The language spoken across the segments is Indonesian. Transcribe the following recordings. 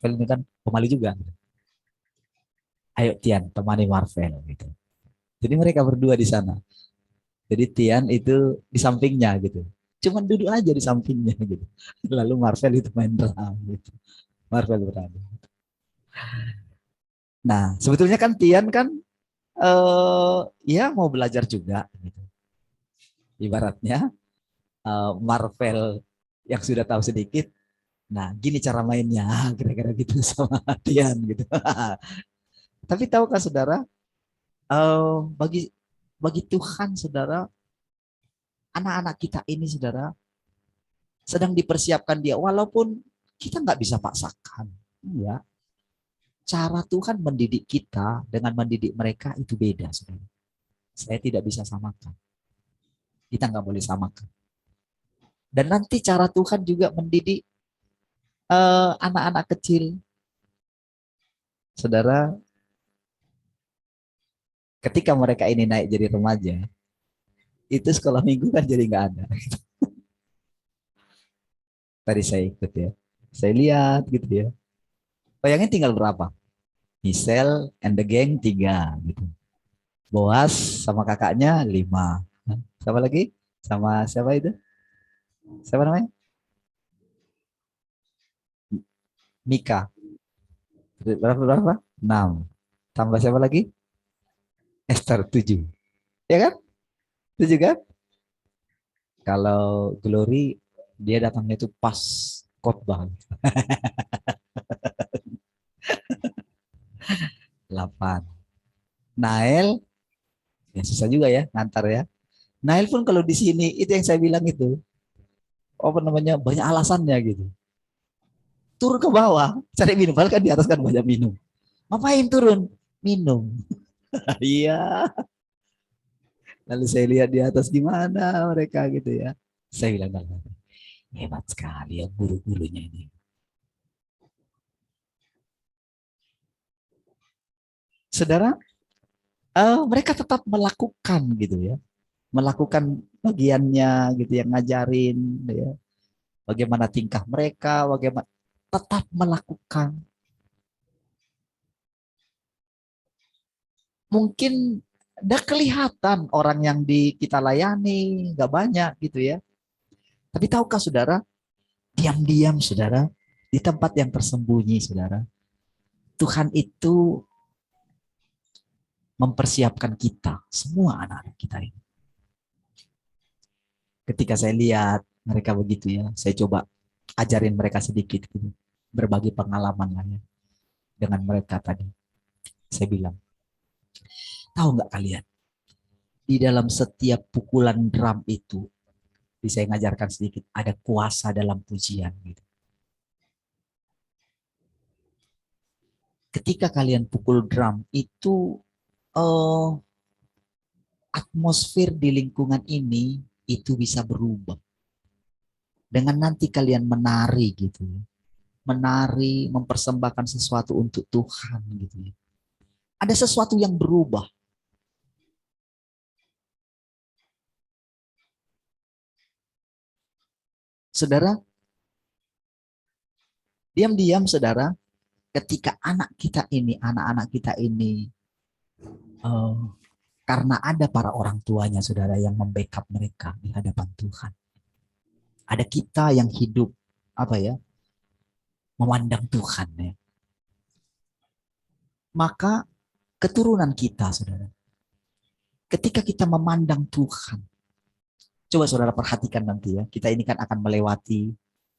Marvel ini kan pemalu juga. Ayo Tian, temani Marvel gitu. Jadi mereka berdua di sana. Jadi Tian itu di sampingnya gitu. Cuman duduk aja di sampingnya gitu. Lalu Marvel itu main drum gitu. Marvel berada. Nah, sebetulnya kan Tian kan ya mau belajar juga gitu. Ibaratnya Marvel yang sudah tahu sedikit. Nah, gini cara mainnya, kira-kira gitu sama Tian gitu. Tapi tahukah saudara, bagi bagi Tuhan, saudara, anak-anak kita ini, saudara, sedang dipersiapkan dia, walaupun kita nggak bisa paksakan, ya. Cara Tuhan mendidik kita dengan mendidik mereka itu beda, saudara. Saya tidak bisa samakan. Kita nggak boleh samakan. Dan nanti cara Tuhan juga mendidik anak-anak kecil, saudara, ketika mereka ini naik jadi remaja, itu sekolah minggu kan jadi nggak ada. Tadi saya ikut ya, saya lihat gitu ya. Bayangin tinggal berapa? Michelle and the gang 3 gitu. Boas sama kakaknya 5. Siapa lagi? Sama siapa itu? Siapa namanya? Mika. Berapa berapa? 6. Tambah siapa lagi? Esther 7. Ya kan? 7 kan? Kalau Glory dia datangnya itu pas khotbah. 8. Nael ya susah juga ya ngantar ya. Nael pun kalau di sini itu yang saya bilang itu apa namanya banyak alasannya gitu. Turun ke bawah cari minum, padahal kan di atas kan banyak minum. Ngapain turun? Minum. Iya. Lalu saya lihat di atas gimana mereka gitu ya. Saya bilang, hebat sekali ya guru-gurunya ini. Saudara, mereka tetap melakukan gitu ya. Melakukan bagiannya gitu yang ngajarin ya. Bagaimana tingkah mereka, bagaimana tetap melakukan. Mungkin udah kelihatan orang yang di kita layani nggak banyak gitu ya. Tapi tahukah saudara, diam-diam saudara, di tempat yang tersembunyi saudara, Tuhan itu mempersiapkan kita, semua anak-anak kita ini. Ketika saya lihat mereka begitu ya, saya coba ajarin mereka sedikit gitu, berbagi pengalaman lah ya dengan mereka tadi. Saya bilang, tahu nggak kalian, di dalam setiap pukulan drum itu, saya ngajarkan sedikit, ada kuasa dalam pujian gitu. Ketika kalian pukul drum itu, oh, atmosfer di lingkungan ini itu bisa berubah. Dengan nanti kalian menari gitu ya. Menari, mempersembahkan sesuatu untuk Tuhan gitu ya. Ada sesuatu yang berubah. Saudara, diam-diam saudara, ketika anak-anak kita ini, uh, karena ada para orang tuanya saudara yang membackup mereka di hadapan Tuhan. Ada kita yang hidup, apa ya, memandang Tuhan ya. Maka keturunan kita saudara, ketika kita memandang Tuhan, coba saudara perhatikan nanti ya, kita ini kan akan melewati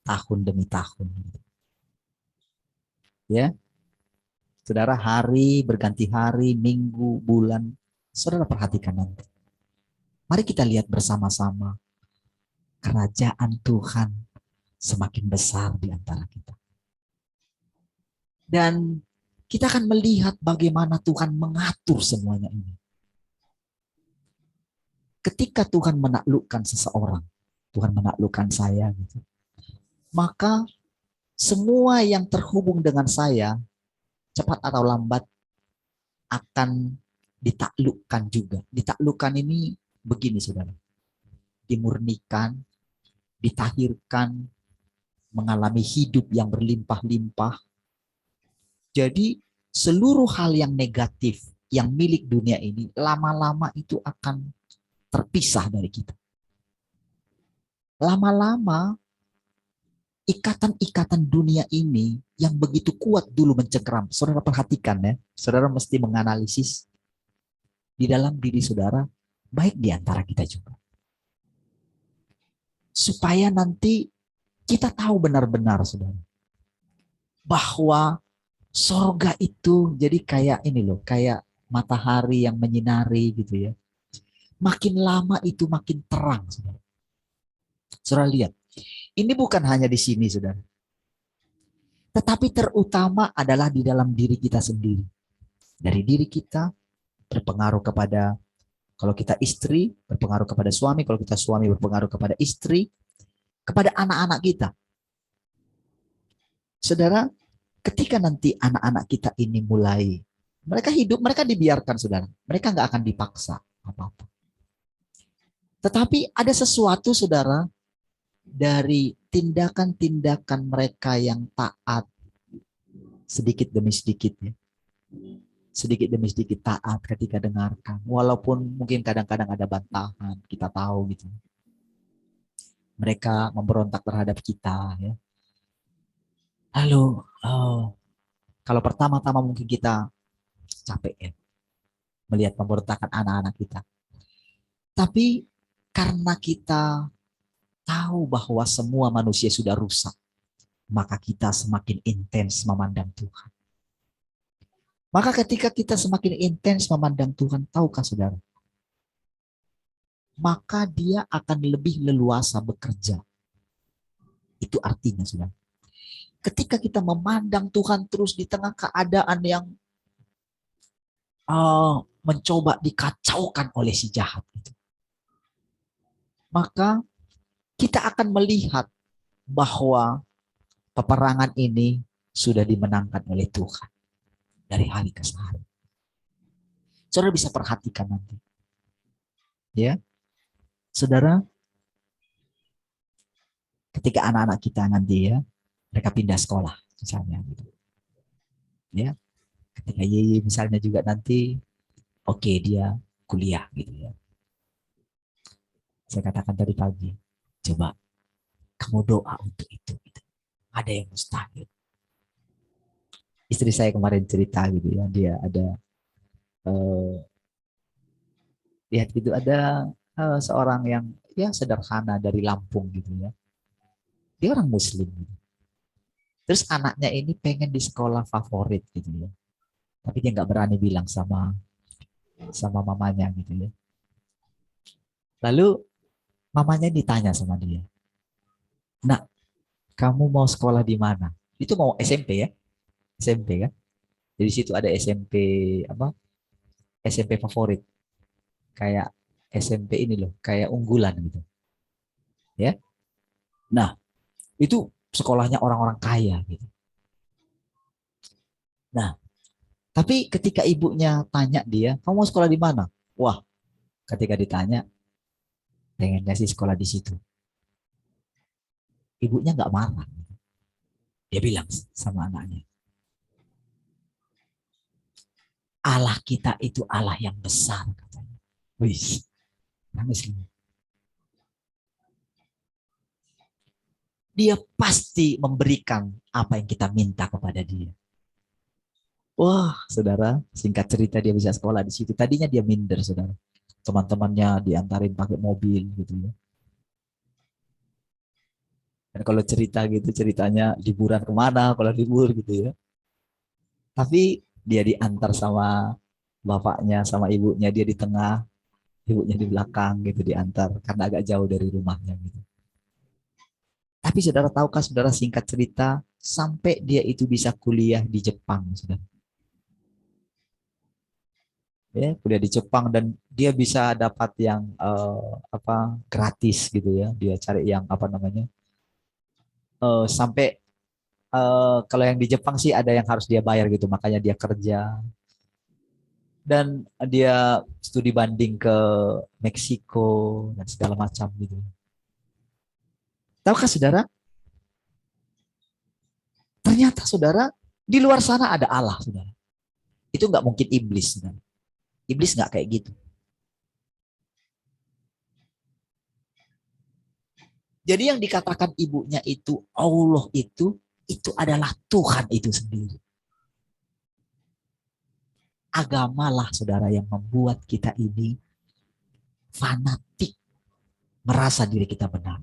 tahun demi tahun. Ya, saudara, hari berganti hari, minggu, bulan, saudara perhatikan nanti. Mari kita lihat bersama-sama kerajaan Tuhan semakin besar di antara kita. Dan kita akan melihat bagaimana Tuhan mengatur semuanya ini. Ketika Tuhan menaklukkan seseorang, Tuhan menaklukkan saya, gitu, maka semua yang terhubung dengan saya, cepat atau lambat, akan ditaklukkan juga. Ditaklukkan ini begini, saudara. Dimurnikan, ditahirkan, mengalami hidup yang berlimpah-limpah, Jadi seluruh hal yang negatif yang milik dunia ini lama-lama itu akan terpisah dari kita. Lama-lama ikatan-ikatan dunia ini yang begitu kuat dulu mencengkeram. Saudara perhatikan ya, saudara mesti menganalisis di dalam diri saudara, baik di antara kita juga. Supaya nanti kita tahu benar-benar, saudara, bahwa sorga itu jadi kayak ini loh, kayak matahari yang menyinari gitu ya. Makin lama itu makin terang, saudara. Saudara lihat, ini bukan hanya di sini, saudara. Tetapi terutama adalah di dalam diri kita sendiri. Dari diri kita berpengaruh kepada, kalau kita istri, berpengaruh kepada suami, kalau kita suami berpengaruh kepada istri, kepada anak-anak kita. Saudara, ketika nanti anak-anak kita ini mulai, mereka hidup, mereka dibiarkan, saudara. Mereka nggak akan dipaksa apa-apa. Tetapi ada sesuatu, saudara, dari tindakan-tindakan mereka yang taat, sedikit demi sedikit ya. Sedikit demi sedikit taat ketika dengarkan. Walaupun mungkin kadang-kadang ada bantahan, kita tahu gitu. Mereka memberontak terhadap kita ya. Lalu kalau pertama-tama mungkin kita capek ya melihat pemberontakan anak-anak kita. Tapi karena kita tahu bahwa semua manusia sudah rusak, maka kita semakin intens memandang Tuhan. Maka ketika kita semakin intens memandang Tuhan, tahukah saudara? Maka dia akan lebih leluasa bekerja. Itu artinya, saudara. Ketika kita memandang Tuhan terus di tengah keadaan yang mencoba dikacaukan oleh si jahat itu, maka kita akan melihat bahwa peperangan ini sudah dimenangkan oleh Tuhan dari hari ke hari. Saudara bisa perhatikan nanti. Ya. Saudara, ketika anak-anak kita nanti ya, mereka pindah sekolah misalnya gitu. Ya. Ketika Yeye misalnya juga nanti dia kuliah gitu ya. Saya katakan tadi pagi, coba kamu doa untuk itu gitu. Ada yang mustahil. Istri saya kemarin cerita gitu ya, dia ada lihat gitu ada seorang yang ya sederhana dari Lampung gitu ya. Dia orang Muslim gitu. Terus anaknya ini pengen di sekolah favorit gitu ya. Tapi dia nggak berani bilang sama mamanya gitu ya. Lalu mamanya ditanya sama dia, "Nak, kamu mau sekolah di mana?" Itu mau SMP ya, SMP kan. Jadi situ ada SMP apa? SMP favorit. Kayak SMP ini loh, kayak unggulan gitu. Ya. Nah, itu sekolahnya orang-orang kaya gitu. Nah, tapi ketika ibunya tanya dia, "Kamu mau sekolah di mana?" Wah, ketika ditanya, pengennya sih sekolah di situ. Ibunya nggak marah. Dia bilang sama anaknya, Allah kita itu Allah yang besar katanya. Wih, nangis. Dia pasti memberikan apa yang kita minta kepada dia. Wah, saudara, singkat cerita dia bisa sekolah di situ. Tadinya dia minder, saudara. Teman-temannya diantarin pakai mobil gitu ya. Dan kalau cerita gitu, ceritanya liburan kemana, kalau libur gitu ya. Tapi dia diantar sama bapaknya, sama ibunya, dia di tengah, ibunya di belakang gitu diantar, karena agak jauh dari rumahnya gitu. Tapi saudara tahukah, saudara, singkat cerita, sampai dia itu bisa kuliah di Jepang, saudara. Ya, kuliah di Jepang dan dia bisa dapat yang gratis gitu ya. Dia cari yang apa namanya sampai kalau yang di Jepang sih ada yang harus dia bayar gitu, makanya dia kerja dan dia studi banding ke Meksiko dan segala macam gitu. Tahukah saudara? Ternyata saudara Di luar sana ada Allah, saudara. Itu nggak mungkin iblis, saudara. Iblis nggak kayak gitu. Jadi yang dikatakan ibunya itu Allah itu adalah Tuhan itu sendiri. Agamalah saudara yang membuat kita ini fanatik merasa diri kita benar.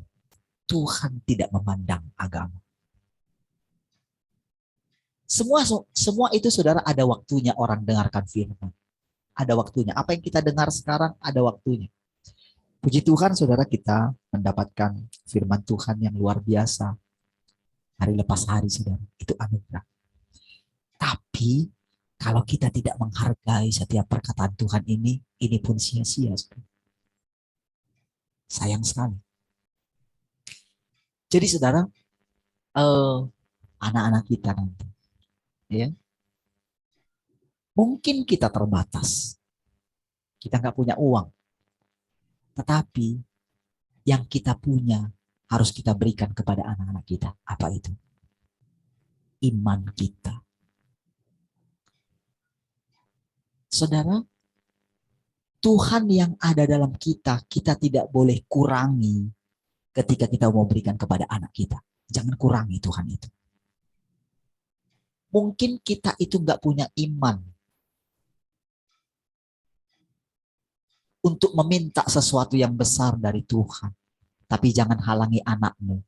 Tuhan tidak memandang agama. Semua itu saudara ada waktunya orang dengarkan firman. Ada waktunya. Apa yang kita dengar sekarang ada waktunya. Puji Tuhan saudara kita mendapatkan firman Tuhan yang luar biasa. Hari lepas hari saudara. Itu anugerah. Tapi kalau kita tidak menghargai setiap perkataan Tuhan ini pun sia-sia. Sayang sekali. Jadi saudara, anak-anak kita nanti, ya, mungkin kita terbatas. Kita nggak punya uang. Tetapi yang kita punya harus kita berikan kepada anak-anak kita. Apa itu? Iman kita. Saudara, Tuhan yang ada dalam kita, kita tidak boleh kurangi ketika kita mau berikan kepada anak kita. Jangan kurangi Tuhan itu. Mungkin kita itu nggak punya iman untuk meminta sesuatu yang besar dari Tuhan. Tapi jangan halangi anakmu.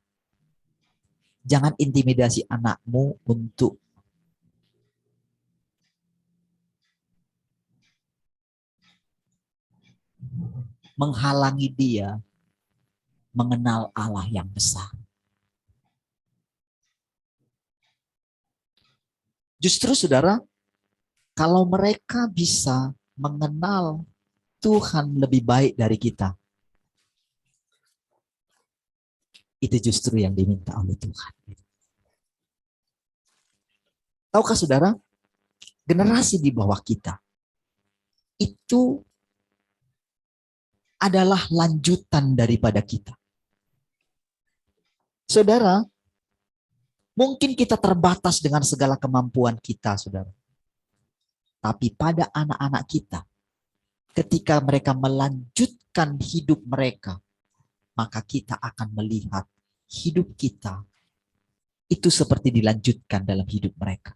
Jangan intimidasi anakmu untuk menghalangi dia mengenal Allah yang besar. Justru saudara, kalau mereka bisa mengenal Tuhan lebih baik dari kita, itu justru yang diminta oleh Tuhan. Tahukah saudara, generasi di bawah kita itu adalah lanjutan daripada kita. Saudara, mungkin kita terbatas dengan segala kemampuan kita, saudara. Tapi pada anak-anak kita, ketika mereka melanjutkan hidup mereka, maka kita akan melihat hidup kita itu seperti dilanjutkan dalam hidup mereka.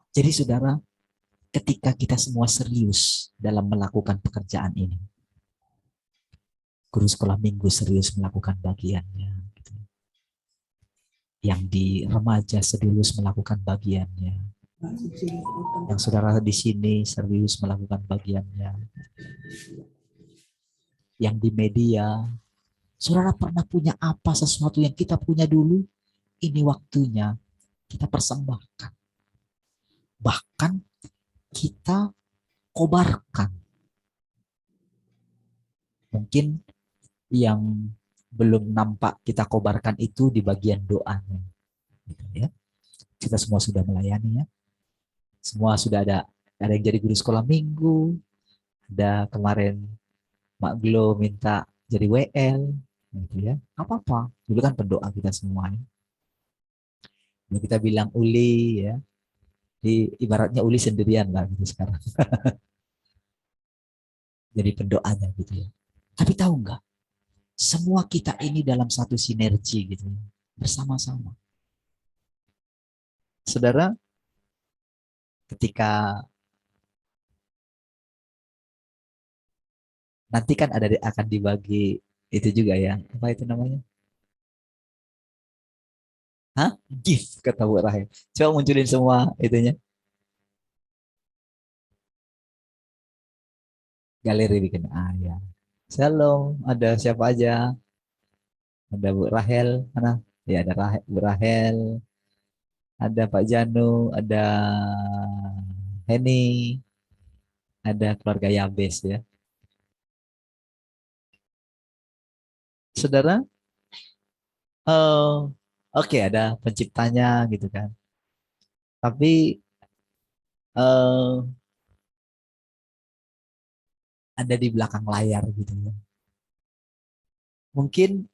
Jadi saudara, ketika kita semua serius dalam melakukan pekerjaan ini, guru sekolah minggu serius melakukan bagiannya, gitu. Yang di remaja serius melakukan bagiannya, yang saudara di sini serius melakukan bagiannya, yang di media, saudara pernah punya apa sesuatu yang kita punya dulu, ini waktunya kita persembahkan. Bahkan kita kobarkan. Mungkin yang belum nampak kita kobarkan itu di bagian doanya. Gitu ya. Kita semua sudah melayani ya. Semua sudah ada yang jadi guru sekolah minggu, ada kemarin Mak Glo minta jadi WL, gitu ya. Apa-apa. Dulu kan pendoa kita semuanya. Dulu kita bilang Uli ya. Di ibaratnya Uli sendirian lah gitu sekarang. Jadi pendoanya gitu ya. Tapi tahu nggak? Semua kita ini dalam satu sinergi gitu ya. Bersama-sama. Saudara, ketika nanti kan akan dibagi itu juga ya. Apa itu namanya? Hah? Gift kata Bu Rahel. Coba munculin semua itunya. Galeri bikin. Ah ya. Shalom, ada siapa aja? Ada Bu Rahel, mana? Ya ada Bu Rahel, ada Pak Janu, ada Henny, ada keluarga Yabes ya. Saudara, oke ada penciptanya gitu kan. Tapi eh, ada di belakang layar gitu ya. Mungkin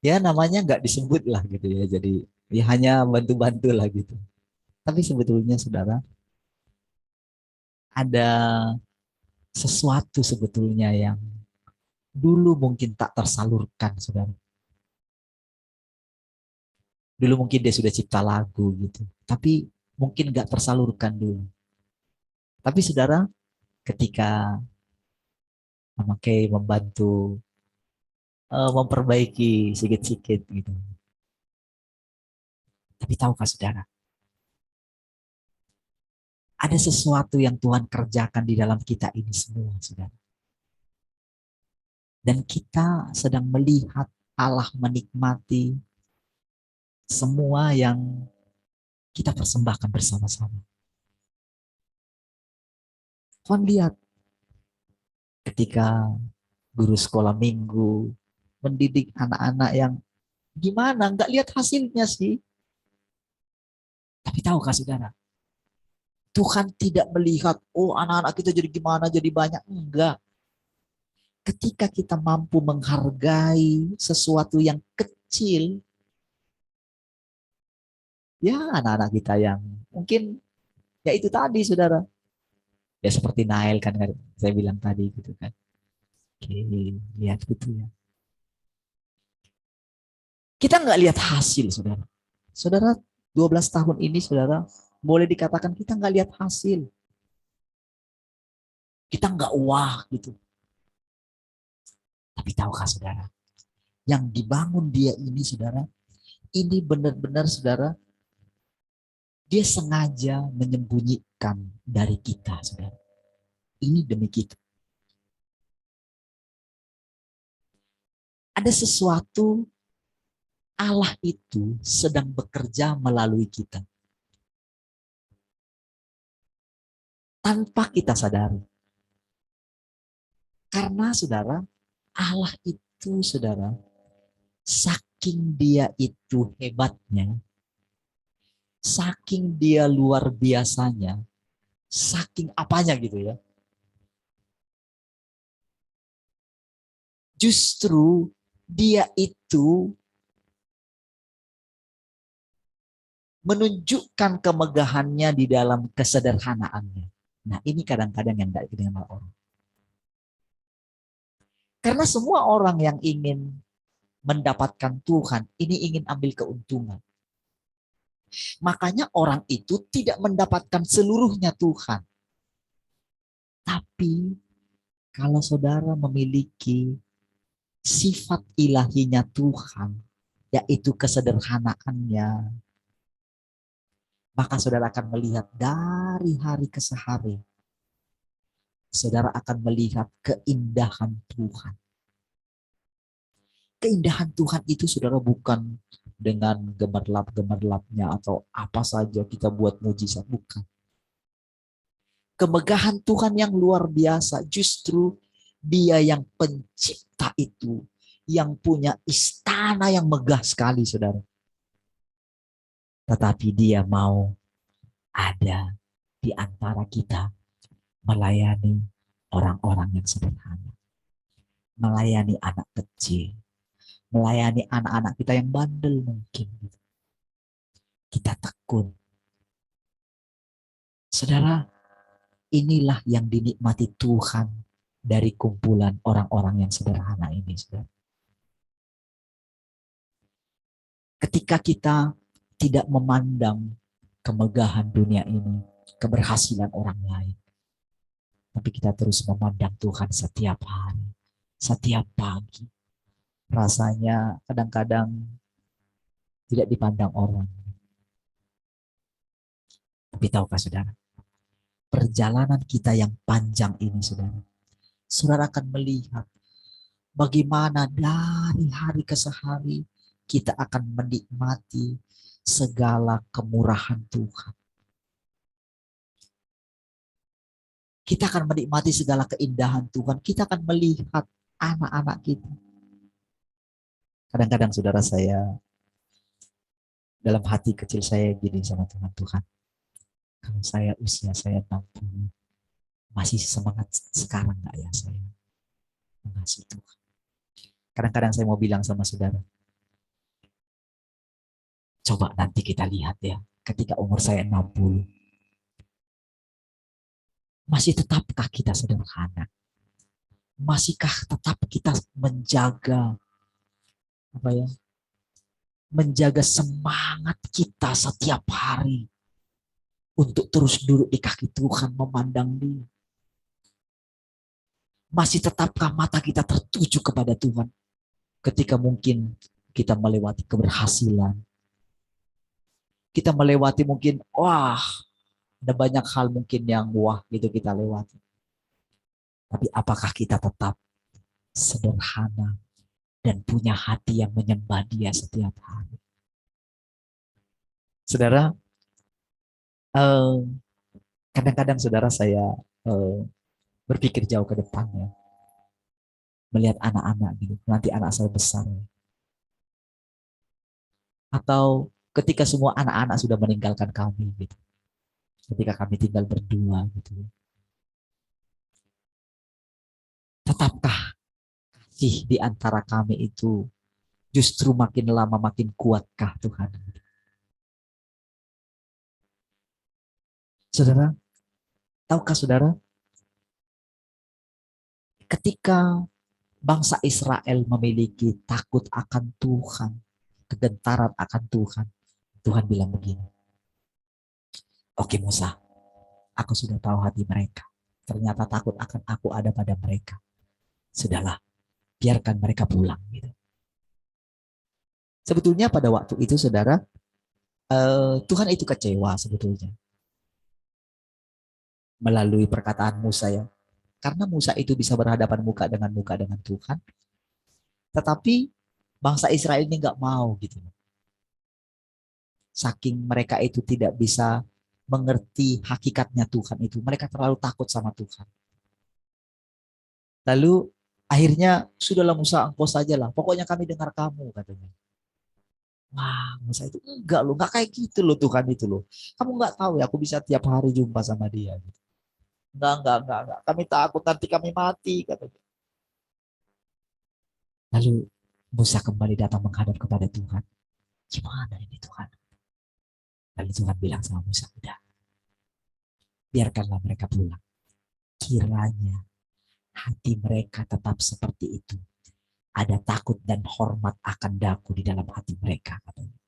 ya namanya nggak disebut lah gitu ya. Jadi Ya hanya bantu-bantu lah gitu. Tapi sebetulnya saudara, ada sesuatu sebetulnya yang dulu mungkin tak tersalurkan, saudara. Dulu mungkin dia sudah cipta lagu gitu, tapi mungkin gak tersalurkan dulu. Tapi saudara, ketika memakai, membantu, memperbaiki sedikit-sedikit gitu. Tapi tahukah saudara, ada sesuatu yang Tuhan kerjakan di dalam kita ini semua, saudara. Dan kita sedang melihat Allah menikmati semua yang kita persembahkan bersama-sama. Tuhan lihat ketika guru sekolah minggu mendidik anak-anak yang gimana, nggak lihat hasilnya sih. Tapi tahukah saudara, Tuhan tidak melihat, oh anak-anak kita jadi gimana, jadi banyak. Enggak. Ketika kita mampu menghargai sesuatu yang kecil, ya anak-anak kita yang mungkin ya itu tadi saudara. Ya seperti Nail kan saya bilang tadi gitu kan. Oke, lihat gitu ya. Kita nggak lihat hasil saudara. Saudara 12 tahun ini saudara boleh dikatakan kita nggak lihat hasil. Kita nggak wah gitu. Tapi tahukah saudara, yang dibangun dia ini saudara, ini benar-benar saudara, dia sengaja menyembunyikan dari kita saudara. Ini demi kita. Ada sesuatu Allah itu sedang bekerja melalui kita. Tanpa kita sadari. Karena saudara, Allah itu saudara, saking dia itu hebatnya, saking dia luar biasanya, saking apanya gitu ya. Justru dia itu menunjukkan kemegahannya di dalam kesederhanaannya. Nah ini kadang-kadang yang tidak dikenal orang. Karena semua orang yang ingin mendapatkan Tuhan, ini ingin ambil keuntungan. Makanya orang itu tidak mendapatkan seluruhnya Tuhan. Tapi kalau saudara memiliki sifat ilahinya Tuhan, yaitu kesederhanaannya, maka saudara akan melihat dari hari ke hari, saudara akan melihat keindahan Tuhan. Keindahan Tuhan itu saudara bukan dengan gemerlap-gemerlapnya atau apa saja kita buat mujizat, bukan. Kemegahan Tuhan yang luar biasa, justru dia yang pencipta itu, yang punya istana yang megah sekali saudara. Tetapi dia mau ada di antara kita, melayani orang-orang yang sederhana, melayani anak kecil, melayani anak-anak kita yang bandel mungkin. Kita tekun. Saudara, inilah yang dinikmati Tuhan dari kumpulan orang-orang yang sederhana ini. Saudara. Ketika kita tidak memandang kemegahan dunia ini, keberhasilan orang lain, tapi kita terus memandang Tuhan setiap hari, setiap pagi. Rasanya kadang-kadang tidak dipandang orang. Tapi tahukah saudara, perjalanan kita yang panjang ini saudara, saudara akan melihat bagaimana dari hari ke hari kita akan menikmati segala kemurahan Tuhan. Kita akan menikmati segala keindahan Tuhan. Kita akan melihat anak-anak kita. Kadang-kadang saudara saya, dalam hati kecil saya gini sama Tuhan, Tuhan, kalau saya usia saya 60, masih semangat sekarang nggak ya saya mengasihi Tuhan. Kadang-kadang saya mau bilang sama saudara, Coba nanti kita lihat ya, ketika umur saya 60, masih tetapkah kita sederhana? Masihkah tetap kita menjaga apa ya? Menjaga semangat kita setiap hari untuk terus duduk di kaki Tuhan memandang Dia. Masih tetapkah mata kita tertuju kepada Tuhan ketika mungkin kita melewati keberhasilan, kita melewati mungkin wah, ada banyak hal mungkin yang wah gitu kita lewati. Tapi apakah kita tetap sederhana dan punya hati yang menyembah Dia setiap hari? Saudara, eh, kadang-kadang saudara saya eh, berpikir jauh ke depannya, melihat anak-anak gitu. Nanti anak saya besar, atau ketika semua anak-anak sudah meninggalkan kami gitu. Ketika kami tinggal berdua gitu. Tetapkah kasih di antara kami itu justru makin lama makin kuatkah Tuhan? Saudara, tahukah saudara, ketika bangsa Israel memiliki takut akan Tuhan, kegentaran akan Tuhan, Tuhan bilang begini, oke Musa, aku sudah tahu hati mereka. Ternyata takut akan aku ada pada mereka. Sudahlah, biarkan mereka pulang. Gitu. Sebetulnya pada waktu itu saudara, Tuhan itu kecewa sebetulnya melalui perkataan Musa ya. Karena Musa itu bisa berhadapan muka dengan Tuhan, tetapi bangsa Israel ini nggak mau gitu. Saking mereka itu tidak bisa mengerti hakikatnya Tuhan itu, mereka terlalu takut sama Tuhan. Lalu akhirnya sudahlah Musa, engkau sajalah. Pokoknya kami dengar kamu katanya. Wah, Musa itu enggak loh, enggak kayak gitu loh Tuhan itu loh. Kamu enggak tahu ya, aku bisa tiap hari jumpa sama dia. Gitu. Enggak. Kami takut nanti kami mati katanya. Lalu Musa kembali datang menghadap kepada Tuhan. Gimana ini Tuhan? Lalu Tuhan bilang sama Musa, udah, biarkanlah mereka pulang. Kiranya hati mereka tetap seperti itu. Ada takut dan hormat akan daku di dalam hati mereka. Katanya.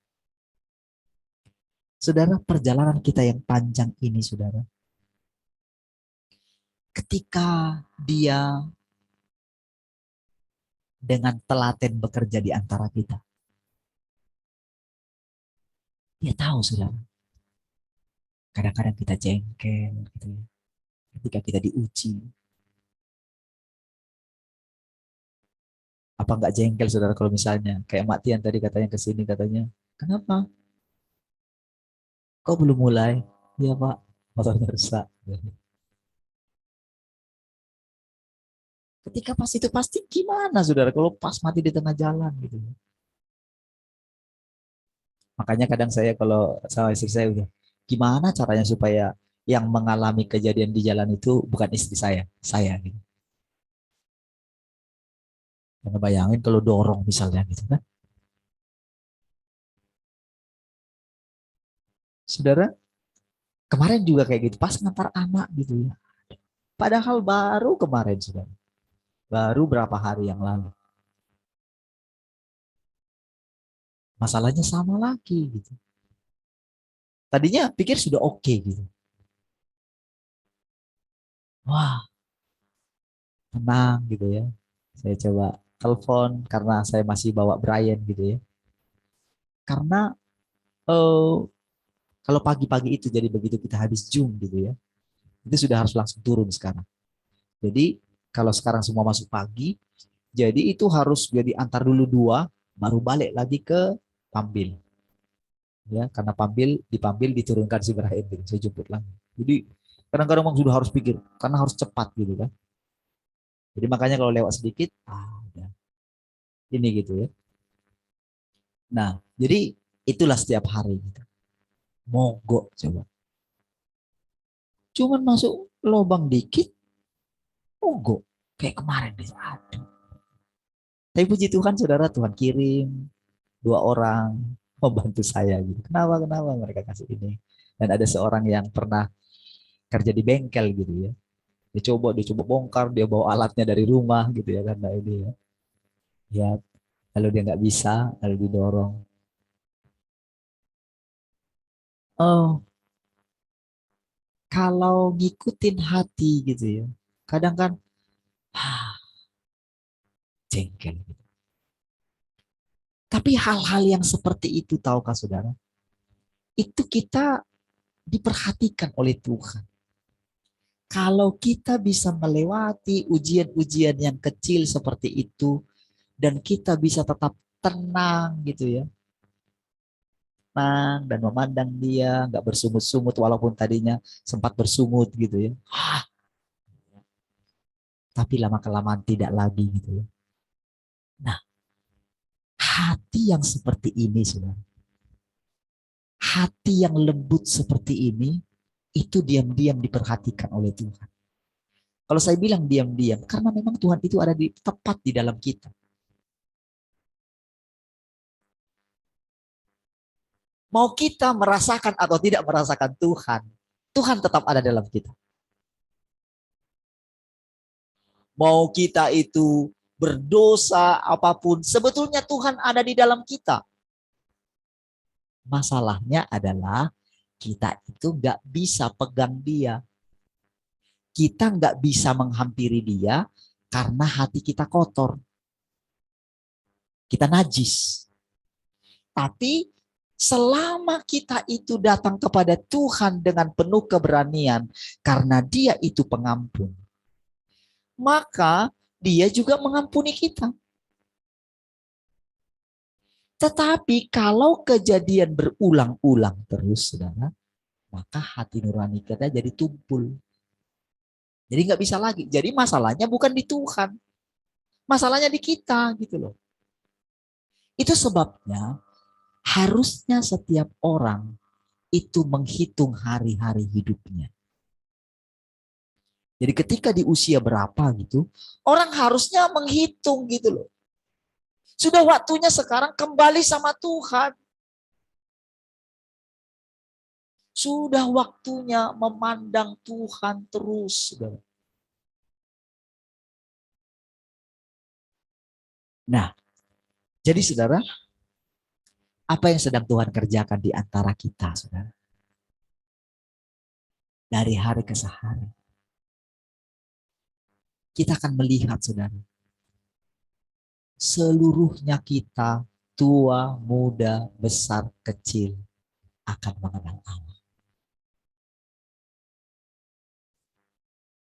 Saudara, perjalanan kita yang panjang ini, saudara, ketika dia dengan telaten bekerja di antara kita, dia tahu, saudara, kadang-kadang kita jengkel, gitu ya. Ketika kita diuji, apa enggak jengkel, saudara, kalau misalnya kayak Mak Tian tadi katanya ke sini, katanya, kenapa? Kok belum mulai? Iya, Pak, motornya rusak. Ketika pas itu pasti gimana, saudara, kalau pas mati di tengah jalan, gitu. Makanya kadang saya kalau sama istri saya udah, gimana caranya supaya yang mengalami kejadian di jalan itu bukan istri saya gitu. Karena bayangin kalau dorong misalnya gitu kan. Saudara, kemarin juga kayak gitu, pas ngantar anak gitu ya. Padahal baru kemarin, saudara. Baru berapa hari yang lalu. Masalahnya sama lagi gitu. Tadinya pikir sudah oke gitu. Wah, tenang gitu ya. Saya coba telepon karena saya masih bawa Brian gitu ya. Karena eh, kalau pagi-pagi itu jadi begitu kita habis Zoom gitu ya, itu sudah harus langsung turun sekarang. Jadi kalau sekarang semua masuk pagi, jadi itu harus jadi antar dulu dua, baru balik lagi ke Pambil. Ya, karena Pambil diturunkan si Ibrahim gitu, saya jemput lagi. Jadi kadang-kadang memang sudah harus pikir, karena harus cepat gitu kan. Jadi makanya kalau lewat sedikit, udah. Ini gitu ya. Nah, jadi itulah setiap hari gitu. Mogok coba. Cuman masuk lubang dikit, mogok. Kayak kemarin gitu. Aduh. Tapi puji Tuhan saudara, Tuhan kirim dua orang membantu saya gitu. Kenapa mereka kasih ini? Dan ada seorang yang pernah kerja di bengkel gitu ya. Dia coba bongkar, dia bawa alatnya dari rumah gitu ya karena ini ya. Ya, lalu dia nggak bisa, lalu didorong. Oh, kalau ngikutin hati gitu ya, kadang kan jengkel. Tapi hal-hal yang seperti itu tahukah saudara, itu kita diperhatikan oleh Tuhan. Kalau kita bisa melewati ujian-ujian yang kecil seperti itu, dan kita bisa tetap tenang gitu ya, tenang dan memandang dia, nggak bersungut-sungut walaupun tadinya sempat bersungut gitu ya. Tapi lama-kelamaan tidak lagi gitu ya. Nah, hati yang seperti ini, saudara, hati yang lembut seperti ini, itu diam-diam diperhatikan oleh Tuhan. Kalau saya bilang diam-diam, karena memang Tuhan itu ada di tepat di dalam kita. Mau kita merasakan atau tidak merasakan Tuhan, Tuhan tetap ada dalam kita. Mau kita itu berdosa apapun, sebetulnya Tuhan ada di dalam kita. Masalahnya adalah kita itu nggak bisa pegang dia. Kita nggak bisa menghampiri dia karena hati kita kotor. Kita najis. Tapi selama kita itu datang kepada Tuhan dengan penuh keberanian, karena dia itu pengampun, maka dia juga mengampuni kita. Tetapi kalau kejadian berulang-ulang terus, saudara, maka hati nurani kita jadi tumpul. Jadi nggak bisa lagi. Jadi masalahnya bukan di Tuhan, masalahnya di kita gitu loh. Itu sebabnya harusnya setiap orang itu menghitung hari-hari hidupnya. Jadi ketika di usia berapa gitu, orang harusnya menghitung gitu loh. Sudah waktunya sekarang kembali sama Tuhan. Sudah waktunya memandang Tuhan terus. Saudara. Nah, jadi saudara, apa yang sedang Tuhan kerjakan di antara kita, saudara? Dari hari ke hari. Kita akan melihat, saudara. Seluruhnya kita, tua, muda, besar, kecil, akan mengenal Allah.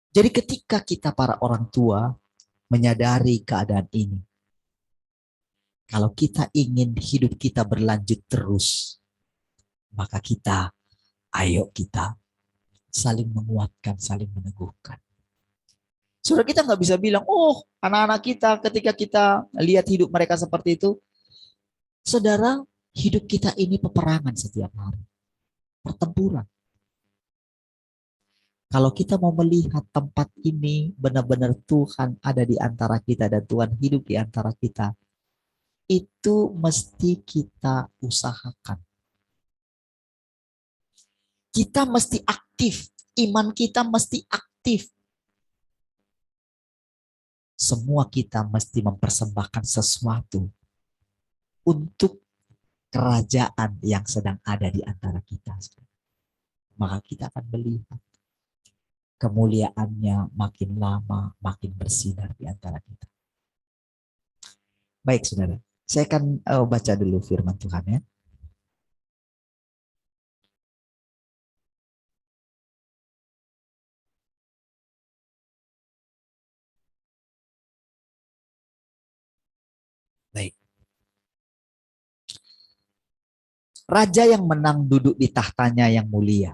Jadi ketika kita para orang tua menyadari keadaan ini, kalau kita ingin hidup kita berlanjut terus, maka ayo kita saling menguatkan, saling meneguhkan. Saudara, kita nggak bisa bilang, oh anak-anak kita ketika kita lihat hidup mereka seperti itu, saudara, hidup kita ini peperangan setiap hari, pertempuran. Kalau kita mau melihat tempat ini benar-benar Tuhan ada di antara kita dan Tuhan hidup di antara kita, itu mesti kita usahakan. Kita mesti aktif, iman kita mesti aktif. Semua kita mesti mempersembahkan sesuatu untuk kerajaan yang sedang ada di antara kita. Maka kita akan melihat kemuliaannya makin lama, makin bersinar di antara kita. Baik, saudara. Saya akan baca dulu firman Tuhan ya. Baik. Raja yang menang duduk di tahtanya yang mulia.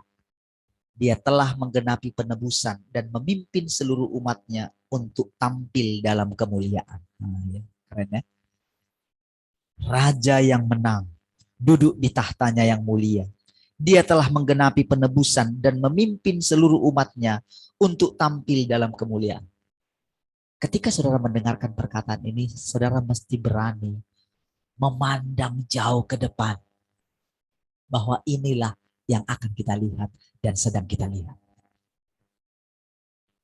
Dia telah menggenapi penebusan dan memimpin seluruh umatnya untuk tampil dalam kemuliaan. Nah, ya. Keren ya. Raja yang menang duduk di tahtanya yang mulia. Dia telah menggenapi penebusan dan memimpin seluruh umatnya untuk tampil dalam kemuliaan. Ketika saudara mendengarkan perkataan ini, saudara mesti berani memandang jauh ke depan. bahwa inilah yang akan kita lihat dan sedang kita lihat.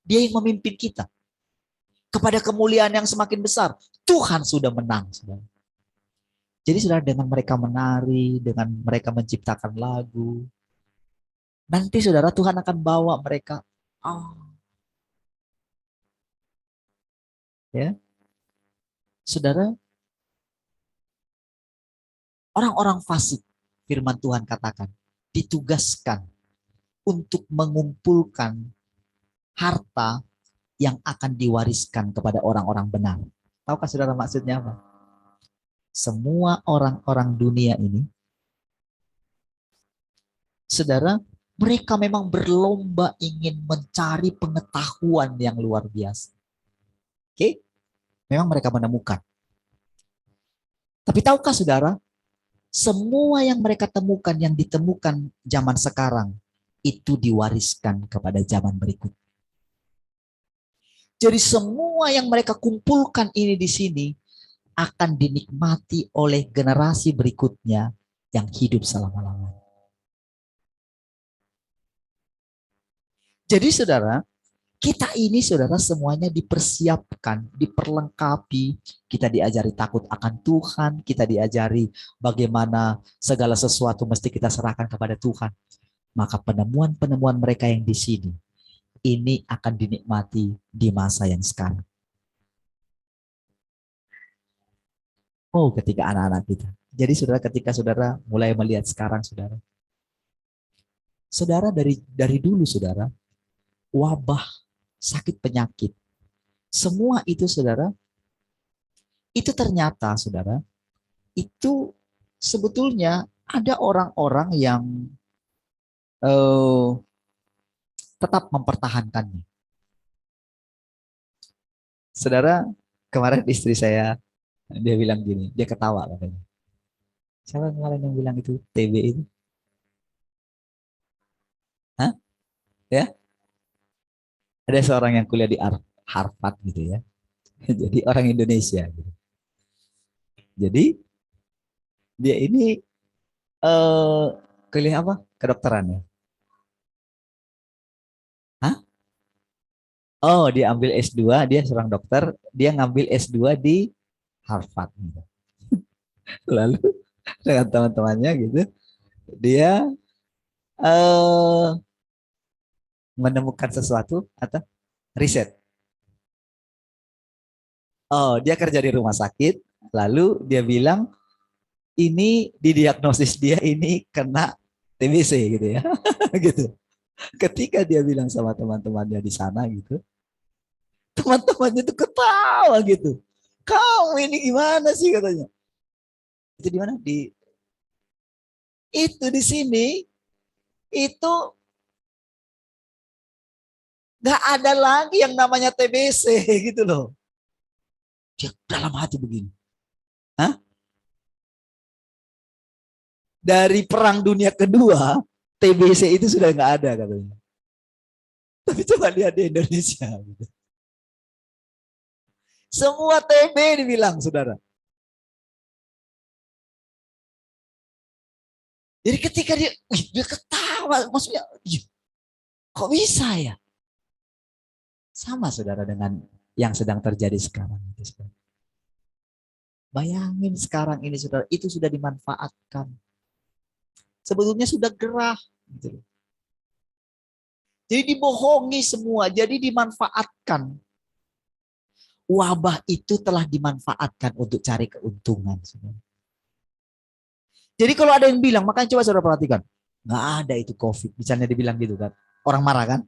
Dia yang memimpin kita kepada kemuliaan yang semakin besar. Tuhan sudah menang. Saudara. Jadi saudara, dengan mereka menari, dengan mereka menciptakan lagu, nanti saudara Tuhan akan bawa mereka. Oh, ya, saudara, orang-orang fasik, firman Tuhan katakan, ditugaskan untuk mengumpulkan harta yang akan diwariskan kepada orang-orang benar. Tahukah saudara maksudnya apa? Semua orang-orang dunia ini, saudara, mereka memang berlomba ingin mencari pengetahuan yang luar biasa. Oke? Memang mereka menemukan. Tapi tahukah saudara, semua yang mereka temukan, yang ditemukan zaman sekarang, itu diwariskan kepada zaman berikut. Jadi semua yang mereka kumpulkan ini di sini akan dinikmati oleh generasi berikutnya yang hidup selama-lamanya. Jadi saudara, kita ini saudara semuanya dipersiapkan, diperlengkapi. Kita diajari takut akan Tuhan, kita diajari bagaimana segala sesuatu mesti kita serahkan kepada Tuhan. Maka penemuan-penemuan mereka yang di sini, ini akan dinikmati di masa yang sekarang. Oh, ketika anak-anak kita. Jadi saudara, ketika saudara mulai melihat sekarang saudara. Saudara dari dulu saudara, wabah, sakit penyakit, semua itu saudara, itu ternyata saudara, itu sebetulnya ada orang-orang yang tetap mempertahankannya. Saudara, kemarin istri saya, dia bilang gini, dia ketawa katanya. Siapa kemarin yang bilang itu TB itu? Hah? Ya? Ada seorang yang kuliah di Harvard gitu ya. Jadi orang Indonesia gitu. Jadi dia ini kuliah apa? Kedokteran ya. Hah? Oh, dia ambil S2, dia seorang dokter, dia ngambil S2 di Harvard gitu. Lalu dengan teman-temannya gitu, dia eh menemukan sesuatu atau riset. Oh, dia kerja di rumah sakit, lalu dia bilang ini didiagnosis dia ini kena TBC gitu ya. Gitu. Ketika dia bilang sama teman-temannya di sana gitu, teman-temannya itu ketawa gitu. Kamu ini gimana sih katanya? Itu di mana? Itu di sini itu nggak ada lagi yang namanya TBC gitu loh. Dia dalam hati begini. Hah? Dari Perang Dunia Kedua, TBC itu sudah nggak ada katanya. Tapi coba lihat di Indonesia. Gitu. Semua TB dibilang, saudara. Jadi ketika dia ketawa, maksudnya, kok bisa ya? Sama saudara dengan yang sedang terjadi sekarang. Bayangin sekarang ini saudara, itu sudah dimanfaatkan. Sebetulnya sudah gerah. Gitu. Jadi dibohongi semua, jadi dimanfaatkan. Wabah itu telah dimanfaatkan untuk cari keuntungan. Saudara. Jadi kalau ada yang bilang, makanya coba saudara perhatikan. Nggak ada itu COVID, misalnya dibilang gitu kan. Orang marah kan?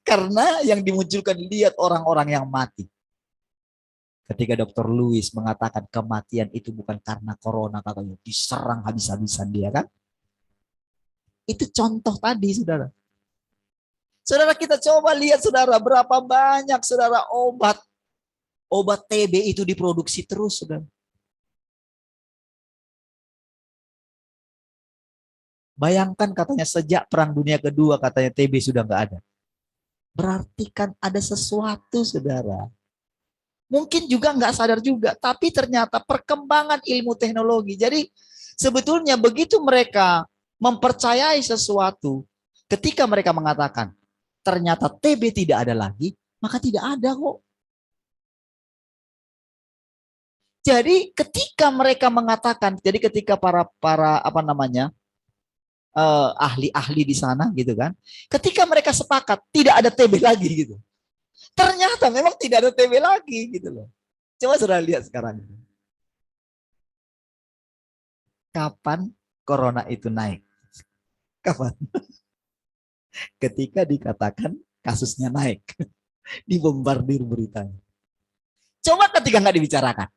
Karena yang dimunculkan, lihat orang-orang yang mati. Ketika Dr. Lewis mengatakan kematian itu bukan karena corona, katanya diserang habis-habisan dia kan. Itu contoh tadi saudara. Saudara kita coba lihat saudara, berapa banyak saudara obat TB itu diproduksi terus saudara. Bayangkan katanya sejak Perang Dunia Kedua katanya TB sudah nggak ada. Berarti kan ada sesuatu saudara. Mungkin juga nggak sadar juga, tapi ternyata perkembangan ilmu teknologi. Jadi Sebetulnya begitu mereka mempercayai sesuatu, ketika mereka mengatakan, ternyata TB tidak ada lagi, maka tidak ada kok. Jadi ketika mereka mengatakan, jadi ketika para para apa namanya ahli-ahli di sana gitu kan, ketika mereka sepakat tidak ada TB lagi gitu, ternyata memang tidak ada TB lagi gitu loh. Coba sudah lihat sekarang, kapan corona itu naik? Kapan? Ketika dikatakan kasusnya naik, dibombardir beritanya. Coba ketika nggak dibicarakan,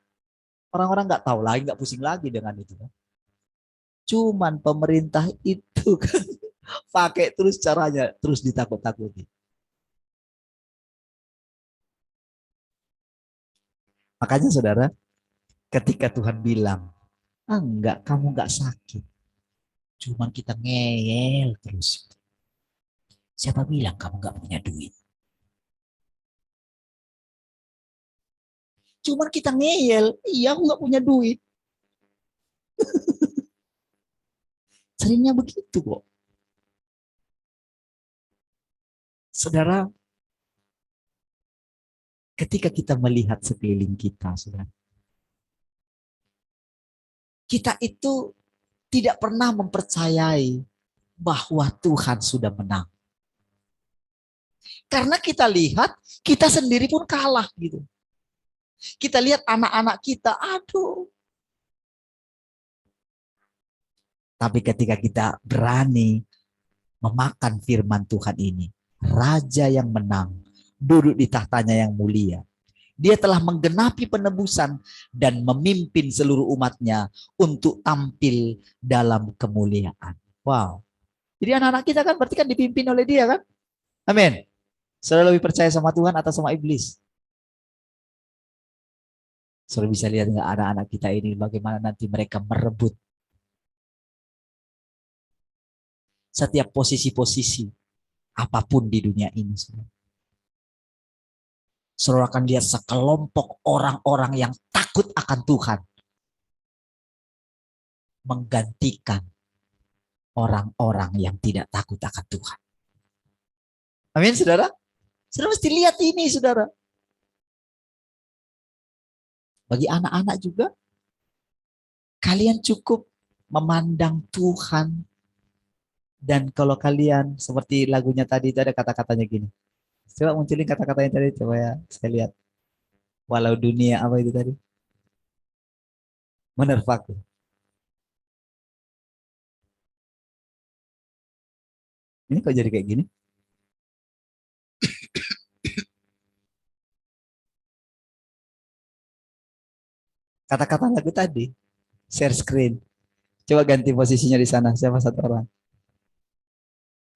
orang-orang nggak tahu lagi, nggak pusing lagi dengan itu. Cuman pemerintah itu kan pakai terus caranya, terus ditakut-takuti. Makanya saudara, ketika Tuhan bilang, ah, enggak, kamu enggak sakit. Cuman kita ngeyel terus. Siapa bilang kamu enggak punya duit? Cuman kita ngeyel, iya aku enggak punya duit. Seringnya begitu kok. Saudara, ketika kita melihat sekeliling kita, saudara, kita itu tidak pernah mempercayai bahwa Tuhan sudah menang. Karena kita lihat, kita sendiri pun kalah gitu. Kita lihat anak-anak kita, aduh. Tapi ketika kita berani memakan firman Tuhan ini, Raja yang menang, duduk di tahtanya yang mulia. Dia telah menggenapi penebusan dan memimpin seluruh umatnya untuk tampil dalam kemuliaan. Wow. Jadi anak-anak kita kan berarti kan dipimpin oleh dia kan? Amin. Saudara lebih percaya sama Tuhan atau sama iblis? Saudara bisa lihat nggak anak-anak kita ini bagaimana nanti mereka merebut setiap posisi-posisi apapun di dunia ini. Saudara akan lihat sekelompok orang-orang yang takut akan Tuhan menggantikan orang-orang yang tidak takut akan Tuhan. Amin, saudara. Saudara mesti lihat ini, saudara. Bagi anak-anak juga, kalian cukup memandang Tuhan. Dan kalau kalian seperti lagunya tadi itu ada kata-katanya gini. Coba munculin kata-katanya tadi, coba ya saya lihat. Walau dunia apa itu tadi? Menerpaku. Ini kok jadi kayak gini? Kata-kata lagu tadi, share screen. Coba ganti posisinya di sana, siapa satu orang.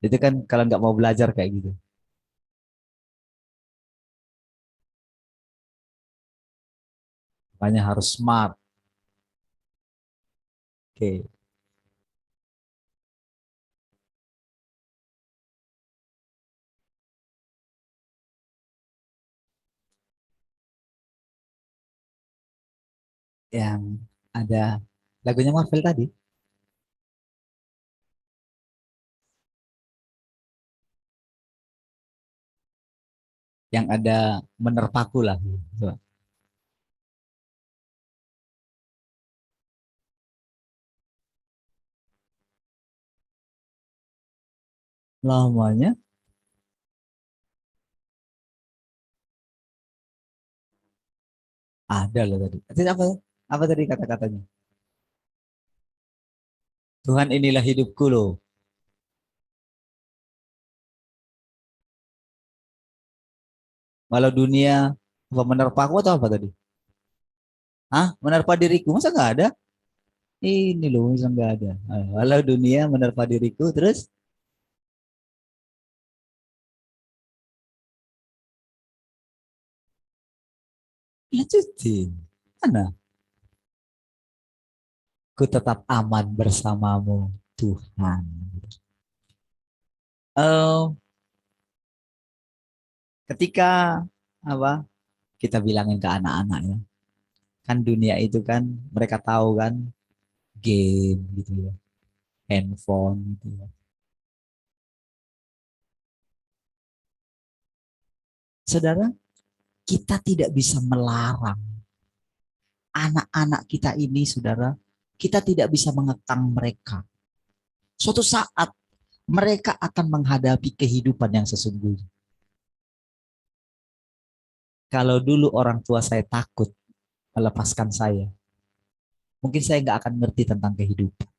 Itu kan kalau nggak mau belajar kayak gitu. Makanya harus smart. Oke. Yang ada lagunya Marvel tadi. Yang ada menerpaku lah. Coba. Lamanya ada loh tadi. Itu apa? Apa tadi kata-katanya? Tuhan inilah hidupku loh. Walau dunia apa menerpaku atau apa tadi? Hah? Menerpa diriku. Masa nggak ada? Ini loh, masa nggak ada. Walau dunia menerpa diriku, terus lanjutin. Mana? Ku tetap aman bersamamu, Tuhan. Oh, ketika apa kita bilangin ke anak-anak ya, kan dunia itu kan mereka tahu kan game gitu ya, handphone gitu ya. Saudara, kita tidak bisa melarang anak-anak kita ini, saudara. Kita tidak bisa mengekang mereka. Suatu saat mereka akan menghadapi kehidupan yang sesungguhnya. Kalau dulu orang tua saya takut melepaskan saya, mungkin saya nggak akan ngerti tentang kehidupan.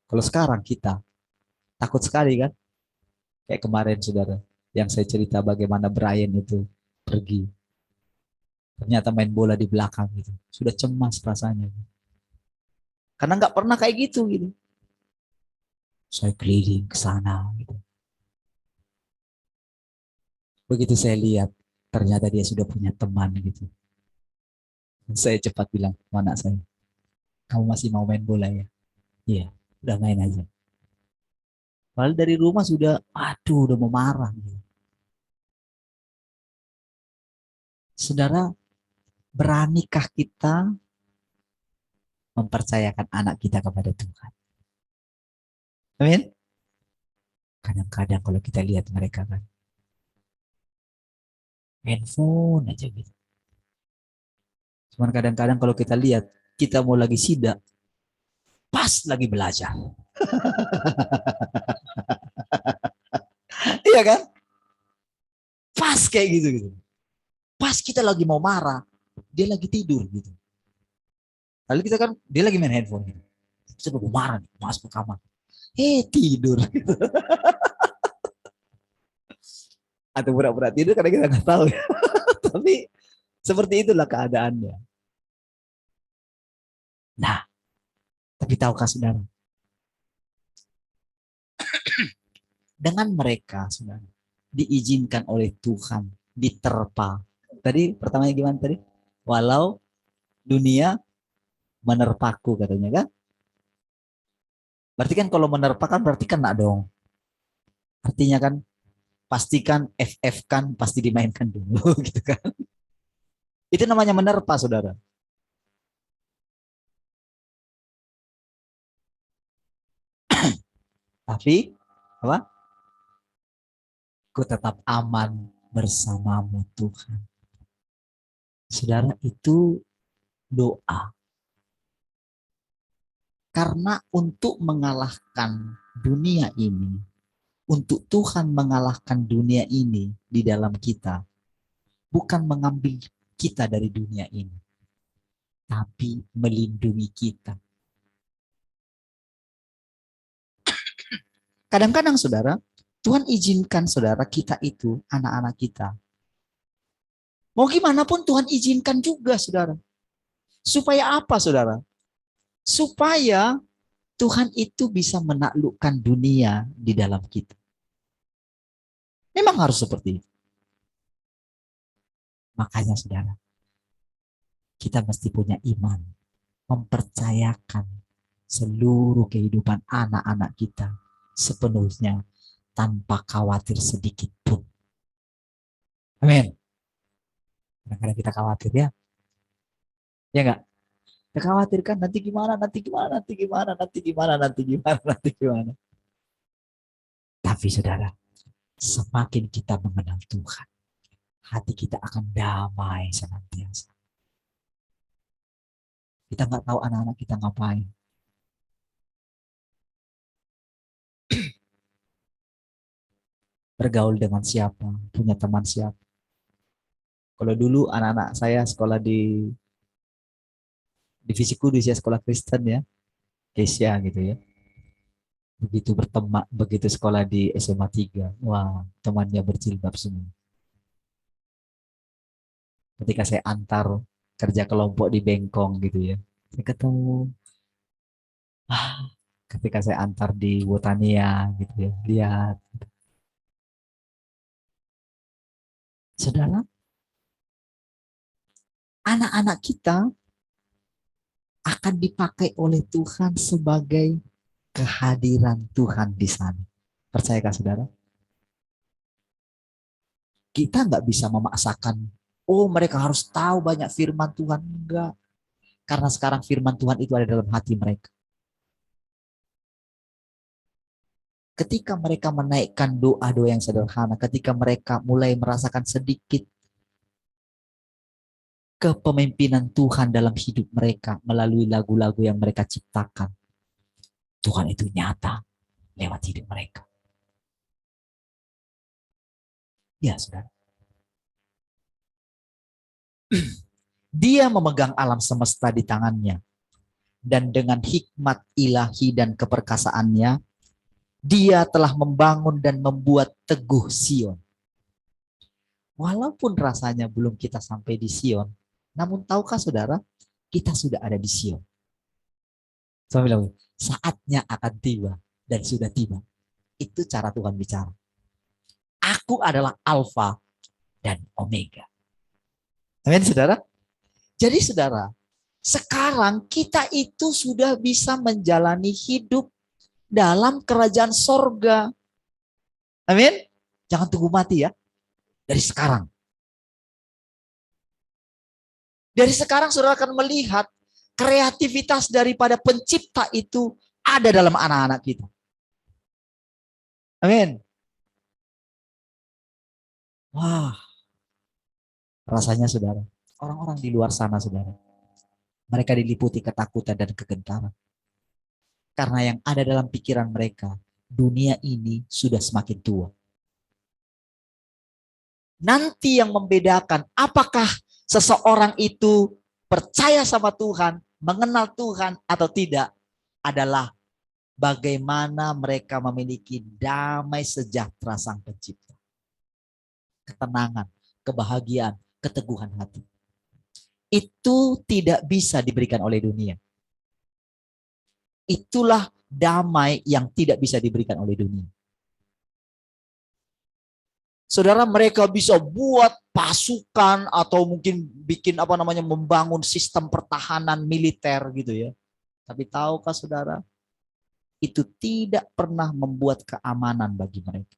Kalau sekarang kita takut sekali kan? Kayak kemarin saudara, yang saya cerita bagaimana Brian itu pergi. Ternyata main bola di belakang gitu. Sudah cemas rasanya. Karena nggak pernah kayak gitu gitu. Saya keliling ke sana gitu. Begitu saya lihat, ternyata dia sudah punya teman gitu. Saya cepat bilang, mana saya, kamu masih mau main bola ya? Iya, udah main aja. Padahal dari rumah sudah, aduh, udah mau marah. Gitu. Saudara, beranikah kita mempercayakan anak kita kepada Tuhan? Amin. Kadang-kadang kalau kita lihat mereka kan, handphone aja gitu. Cuman kadang-kadang kalau kita lihat, kita mau lagi sidak, pas lagi belajar. Iya kan? Pas kayak gitu gitu. Pas kita lagi mau marah, dia lagi tidur gitu. Lalu kita kan, dia lagi main handphone gitu. Kita mau marah nih, masuk ke kamar. Tidur. Atau pura-pura tidur karena kita nggak tahu ya. Tapi seperti itulah keadaannya. Nah, tapi tahukah saudara, dengan mereka saudara, diizinkan oleh Tuhan, diterpa. Tadi pertamanya gimana tadi? Walau dunia menerpaku katanya kan. Berarti kan kalau menerpa kan berarti kena dong. Artinya kan pastikan FF kan pasti dimainkan dulu gitu kan. Itu namanya menerpa saudara. Tapi apa? Ku tetap aman bersamamu Tuhan. Saudara, itu doa. Karena untuk mengalahkan dunia ini, untuk Tuhan mengalahkan dunia ini di dalam kita, bukan mengambil kita dari dunia ini, tapi melindungi kita. Kadang-kadang saudara, Tuhan izinkan saudara kita itu, anak-anak kita. Mau gimana pun Tuhan izinkan juga saudara. Supaya apa saudara? Supaya Tuhan itu bisa menaklukkan dunia di dalam kita. Memang harus seperti itu. Makanya saudara, kita mesti punya iman. Mempercayakan seluruh kehidupan anak-anak kita sepenuhnya tanpa khawatir sedikit pun. Amin. Kadang-kadang kita khawatir ya. Ya enggak? Kita khawatir kan nanti gimana, nanti gimana, nanti gimana, nanti gimana, nanti gimana, nanti gimana. Tapi saudara, semakin kita mengenal Tuhan, hati kita akan damai senantiasa. Kita nggak tahu anak-anak kita ngapain. Bergaul dengan siapa, punya teman siapa. Kalau dulu anak-anak saya sekolah di Divisi Kudus ya, sekolah Kristen ya, Kesia gitu ya. Begitu berteman, begitu sekolah di SMA 3, wah temannya berjilbab semua. Ketika saya antar kerja kelompok di Bengkong gitu ya, saya ketemu, ketika saya antar di Wotania gitu ya, lihat. Saudara, anak-anak kita akan dipakai oleh Tuhan sebagai kehadiran Tuhan di sana. Percayakah saudara? Kita nggak bisa memaksakan, oh mereka harus tahu banyak firman Tuhan. Enggak. Karena sekarang firman Tuhan itu ada dalam hati mereka. Ketika mereka menaikkan doa-doa yang sederhana, ketika mereka mulai merasakan sedikit kepemimpinan Tuhan dalam hidup mereka melalui lagu-lagu yang mereka ciptakan, Tuhan itu nyata lewat hidup mereka. Ya, saudara. Dia memegang alam semesta di tangannya. Dan dengan hikmat ilahi dan keperkasaannya, dia telah membangun dan membuat teguh Sion. Walaupun rasanya belum kita sampai di Sion, namun tahukah saudara, kita sudah ada di Sion. Saya bilang, saatnya akan tiba dan sudah tiba. Itu cara Tuhan bicara. Aku adalah Alfa dan Omega. Amin, saudara. Jadi saudara, sekarang kita itu sudah bisa menjalani hidup dalam kerajaan sorga. Amin. Jangan tunggu mati ya. Dari sekarang. Dari sekarang saudara akan melihat kreativitas daripada pencipta itu ada dalam anak-anak kita. Amin. Wah, rasanya saudara, orang-orang di luar sana saudara, mereka diliputi ketakutan dan kegentaran. Karena yang ada dalam pikiran mereka, dunia ini sudah semakin tua. Nanti yang membedakan apakah seseorang itu percaya sama Tuhan, mengenal Tuhan atau tidak, adalah bagaimana mereka memiliki damai sejahtera Sang Pencipta. Ketenangan, kebahagiaan, keteguhan hati. Itu tidak bisa diberikan oleh dunia. Itulah damai yang tidak bisa diberikan oleh dunia. Saudara, mereka bisa buat pasukan atau mungkin bikin membangun sistem pertahanan militer gitu ya. Tapi tahukah saudara, itu tidak pernah membuat keamanan bagi mereka.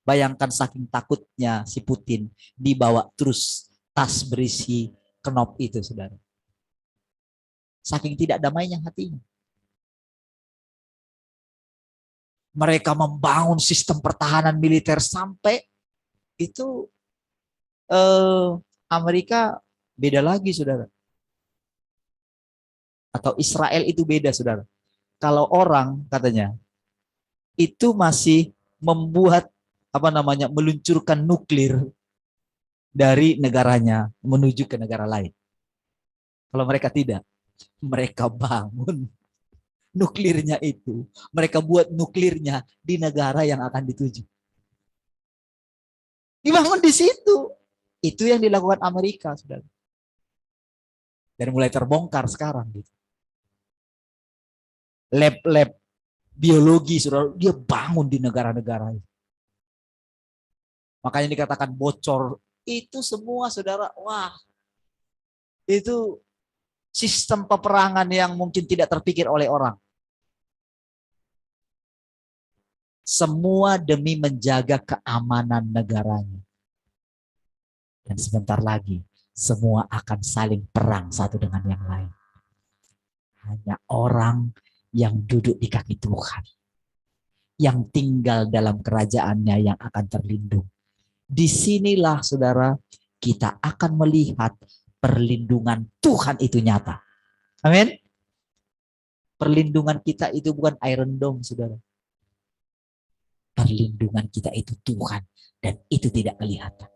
Bayangkan saking takutnya si Putin dibawa terus tas berisi knop itu saudara. Saking tidak damainya hatinya. Mereka membangun sistem pertahanan militer sampai itu Amerika beda lagi saudara. Atau Israel itu beda saudara. Kalau orang katanya itu masih membuat meluncurkan nuklir dari negaranya menuju ke negara lain. Kalau mereka tidak, mereka bangun nuklirnya itu. Mereka buat nuklirnya di negara yang akan dituju. Dibangun di situ. Itu yang dilakukan Amerika, saudara. Dan mulai terbongkar sekarang gitu. Lab-lab biologi, saudara, dia bangun di negara-negara itu. Makanya dikatakan bocor. Itu semua, saudara, wah, itu sistem peperangan yang mungkin tidak terpikir oleh orang. Semua demi menjaga keamanan negaranya. Dan sebentar lagi, semua akan saling perang satu dengan yang lain. Hanya orang yang duduk di kaki Tuhan, yang tinggal dalam kerajaannya yang akan terlindung. Disinilah saudara, kita akan melihat perlindungan Tuhan itu nyata. Amin. Perlindungan kita itu bukan Iron Dome, saudara. Perlindungan kita itu Tuhan, dan itu tidak kelihatan.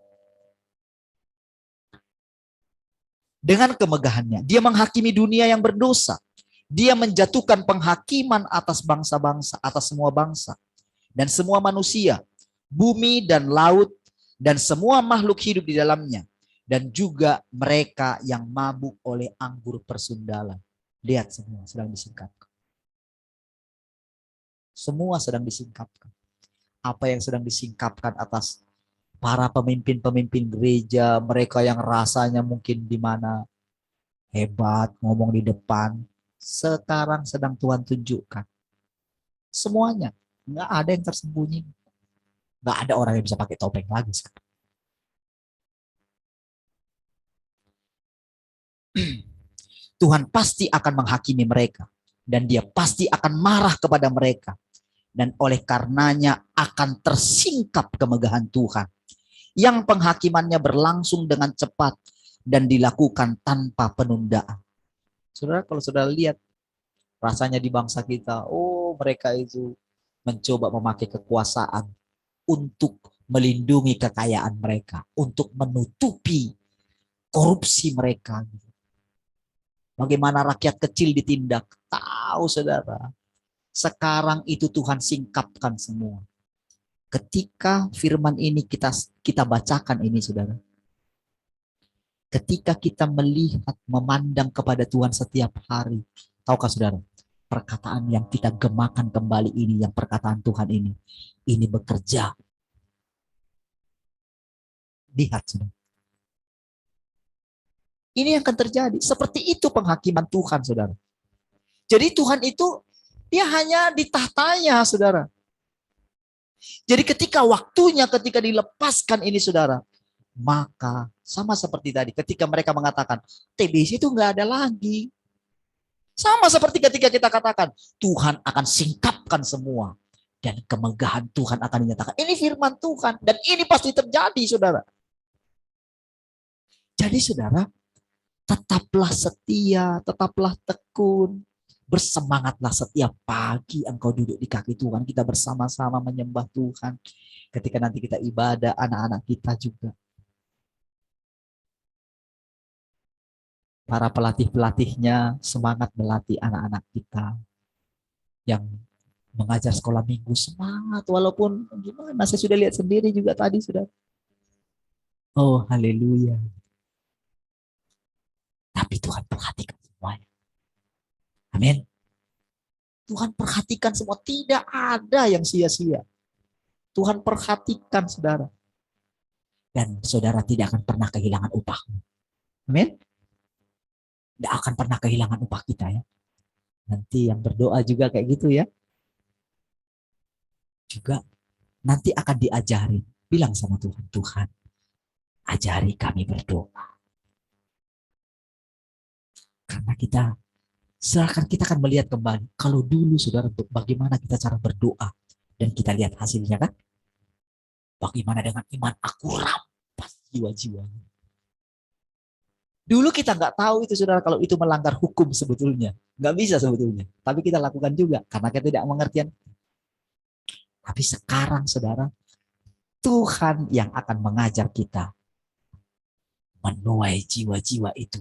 Dengan kemegahannya, dia menghakimi dunia yang berdosa. Dia menjatuhkan penghakiman atas bangsa-bangsa, atas semua bangsa dan semua manusia, bumi dan laut, dan semua makhluk hidup di dalamnya, dan juga mereka yang mabuk oleh anggur persundalan. Lihat, semua sedang disingkapkan. Semua sedang disingkapkan. Apa yang sedang disingkapkan atas para pemimpin-pemimpin gereja, mereka yang rasanya mungkin di mana hebat, ngomong di depan, sekarang sedang Tuhan tunjukkan. Semuanya, nggak ada yang tersembunyi. Nggak ada orang yang bisa pakai topeng lagi sekarang. Tuhan pasti akan menghakimi mereka. Dan dia pasti akan marah kepada mereka. Dan oleh karenanya akan tersingkap kemegahan Tuhan. Yang penghakimannya berlangsung dengan cepat dan dilakukan tanpa penundaan. Saudara, kalau saudara lihat rasanya di bangsa kita, oh mereka itu mencoba memakai kekuasaan untuk melindungi kekayaan mereka, untuk menutupi korupsi mereka. Bagaimana rakyat kecil ditindak? Tahu saudara, sekarang itu Tuhan singkapkan semua. Ketika firman ini kita bacakan ini saudara, ketika kita melihat, memandang kepada Tuhan setiap hari, tahukah saudara, perkataan yang kita gemakan kembali ini, yang perkataan Tuhan ini bekerja. Lihat saudara. Ini yang akan terjadi. Seperti itu penghakiman Tuhan saudara. Jadi Tuhan itu, dia hanya di tahtanya saudara. Jadi ketika waktunya, ketika dilepaskan ini saudara, maka sama seperti tadi, ketika mereka mengatakan, TBC itu nggak ada lagi. Sama seperti ketika kita katakan, Tuhan akan singkapkan semua. Dan kemegahan Tuhan akan dinyatakan. Ini firman Tuhan. Dan ini pasti terjadi, saudara. Jadi, saudara, tetaplah setia, tetaplah tekun. Bersemangatlah setiap pagi engkau duduk di kaki Tuhan. Kita bersama-sama menyembah Tuhan. Ketika nanti kita ibadah, anak-anak kita juga. Para pelatih-pelatihnya semangat melatih anak-anak kita yang mengajar sekolah minggu, semangat walaupun gimana, saya sudah lihat sendiri juga tadi sudah. Oh haleluya. Tapi Tuhan perhatikan semuanya. Amin. Tuhan perhatikan semua, tidak ada yang sia-sia. Tuhan perhatikan saudara. Dan saudara tidak akan pernah kehilangan upahmu. Amin. Tidak akan pernah kehilangan upah kita ya. Nanti yang berdoa juga kayak gitu ya. Juga nanti akan diajarin. Bilang sama Tuhan, Tuhan ajari kami berdoa. Karena kita akan melihat kembali. Kalau dulu saudara, bagaimana kita cara berdoa. Dan kita lihat hasilnya kan. Bagaimana dengan iman aku rampas jiwa-jiwanya. Dulu kita nggak tahu itu saudara, kalau itu melanggar hukum sebetulnya. Nggak bisa sebetulnya. Tapi kita lakukan juga. Karena kita tidak mengertian. Tapi sekarang saudara, Tuhan yang akan mengajar kita menuai jiwa-jiwa itu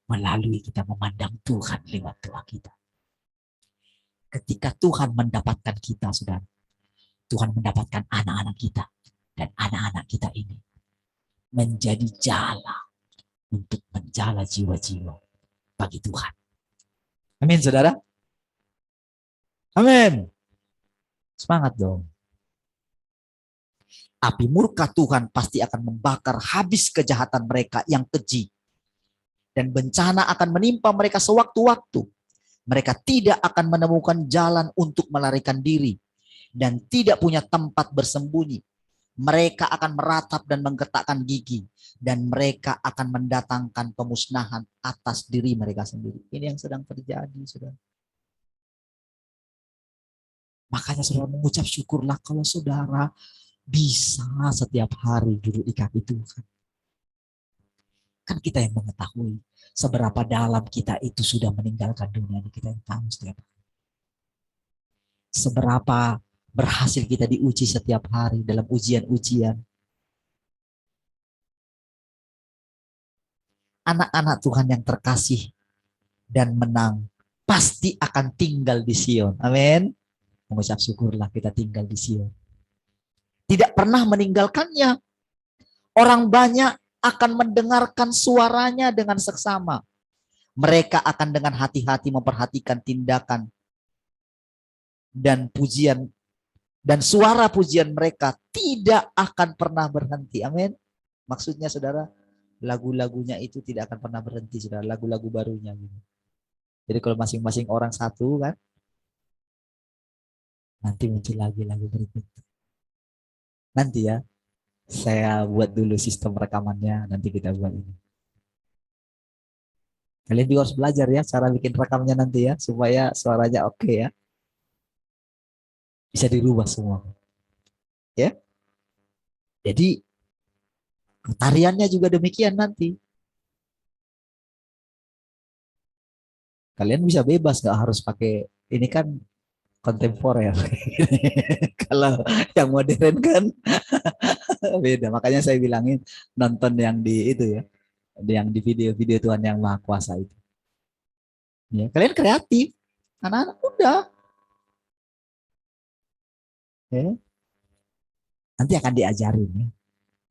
melalui kita memandang Tuhan lewat doa kita. Ketika Tuhan mendapatkan kita, saudara, Tuhan mendapatkan anak-anak kita. Dan anak-anak kita ini menjadi jala untuk menjala jiwa-jiwa bagi Tuhan. Amin, saudara. Amin. Semangat dong. Api murka Tuhan pasti akan membakar habis kejahatan mereka yang keji. Dan bencana akan menimpa mereka sewaktu-waktu. Mereka tidak akan menemukan jalan untuk melarikan diri. Dan tidak punya tempat bersembunyi. Mereka akan meratap dan menggetakkan gigi. Dan mereka akan mendatangkan pemusnahan atas diri mereka sendiri. Ini yang sedang terjadi, saudara. Makanya saudara mengucap syukurlah kalau saudara bisa setiap hari duduk di kaki Tuhan. Kan kita yang mengetahui seberapa dalam kita itu sudah meninggalkan dunia ini, kita yang tahu setiap hari. Seberapa berhasil kita diuji setiap hari dalam ujian-ujian. Anak-anak Tuhan yang terkasih dan menang pasti akan tinggal di Sion. Amin. Mengucap syukurlah kita tinggal di Sion. Tidak pernah meninggalkannya. Orang banyak akan mendengarkan suaranya dengan seksama. Mereka akan dengan hati-hati memperhatikan tindakan dan pujian, dan suara pujian mereka tidak akan pernah berhenti. Amin. Maksudnya saudara, lagu-lagunya itu tidak akan pernah berhenti, saudara. Lagu-lagu barunya. Jadi kalau masing-masing orang satu kan, nanti muncul lagi lagu berikutnya. Nanti ya, saya buat dulu sistem rekamannya, nanti kita buat ini. Kalian juga harus belajar ya cara bikin rekamnya nanti ya supaya suaranya oke ya. Bisa dirubah semua. Ya. Jadi tariannya juga demikian nanti. Kalian bisa bebas nggak harus pakai ini kan kontemporer. Kalau yang modern kan beda. Makanya saya bilangin nonton yang di itu ya, yang di video-video Tuhan yang Maha Kuasa itu. Ya, kalian kreatif, anak-anak udah, ya, nanti akan diajarin. Ya.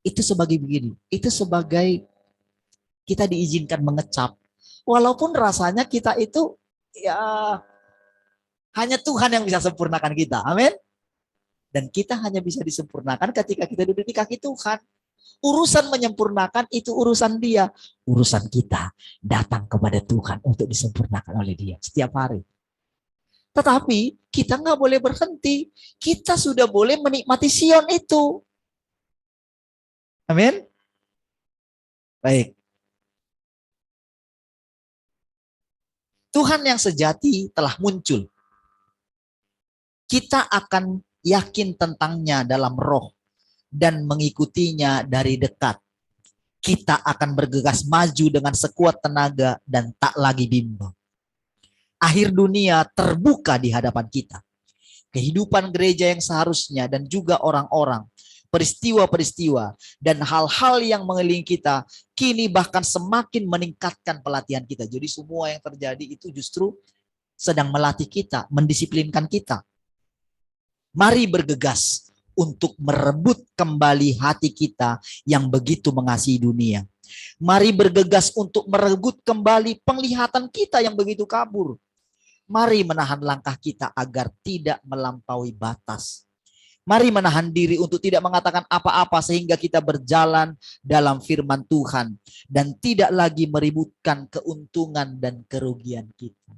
Itu sebagai begini, itu sebagai kita diizinkan mengecap, walaupun rasanya kita itu ya hanya Tuhan yang bisa sempurnakan kita, amin. Dan kita hanya bisa disempurnakan ketika kita duduk di kaki Tuhan. Urusan menyempurnakan itu urusan dia. Urusan kita datang kepada Tuhan untuk disempurnakan oleh dia setiap hari. Tetapi kita nggak boleh berhenti. Kita sudah boleh menikmati Sion itu. Amin. Baik. Tuhan yang sejati telah muncul. Kita akan yakin tentangnya dalam roh dan mengikutinya dari dekat. Kita akan bergegas maju dengan sekuat tenaga dan tak lagi bimbang. Akhir dunia terbuka di hadapan kita. Kehidupan gereja yang seharusnya dan juga orang-orang, peristiwa-peristiwa dan hal-hal yang mengelilingi kita kini bahkan semakin meningkatkan pelatihan kita. Jadi semua yang terjadi itu justru sedang melatih kita, mendisiplinkan kita. Mari bergegas untuk merebut kembali hati kita yang begitu mengasihi dunia. Mari bergegas untuk merebut kembali penglihatan kita yang begitu kabur. Mari menahan langkah kita agar tidak melampaui batas. Mari menahan diri untuk tidak mengatakan apa-apa sehingga kita berjalan dalam firman Tuhan dan tidak lagi meributkan keuntungan dan kerugian kita.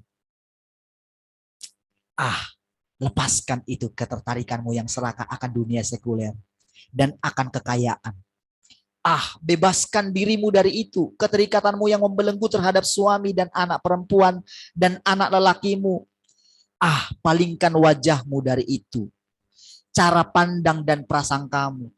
Lepaskan itu ketertarikanmu yang serakah akan dunia sekuler dan akan kekayaan. Bebaskan dirimu dari itu, keterikatanmu yang membelenggu terhadap suami dan anak perempuan dan anak lelakimu. Palingkan wajahmu dari itu. Cara pandang dan prasangkamu.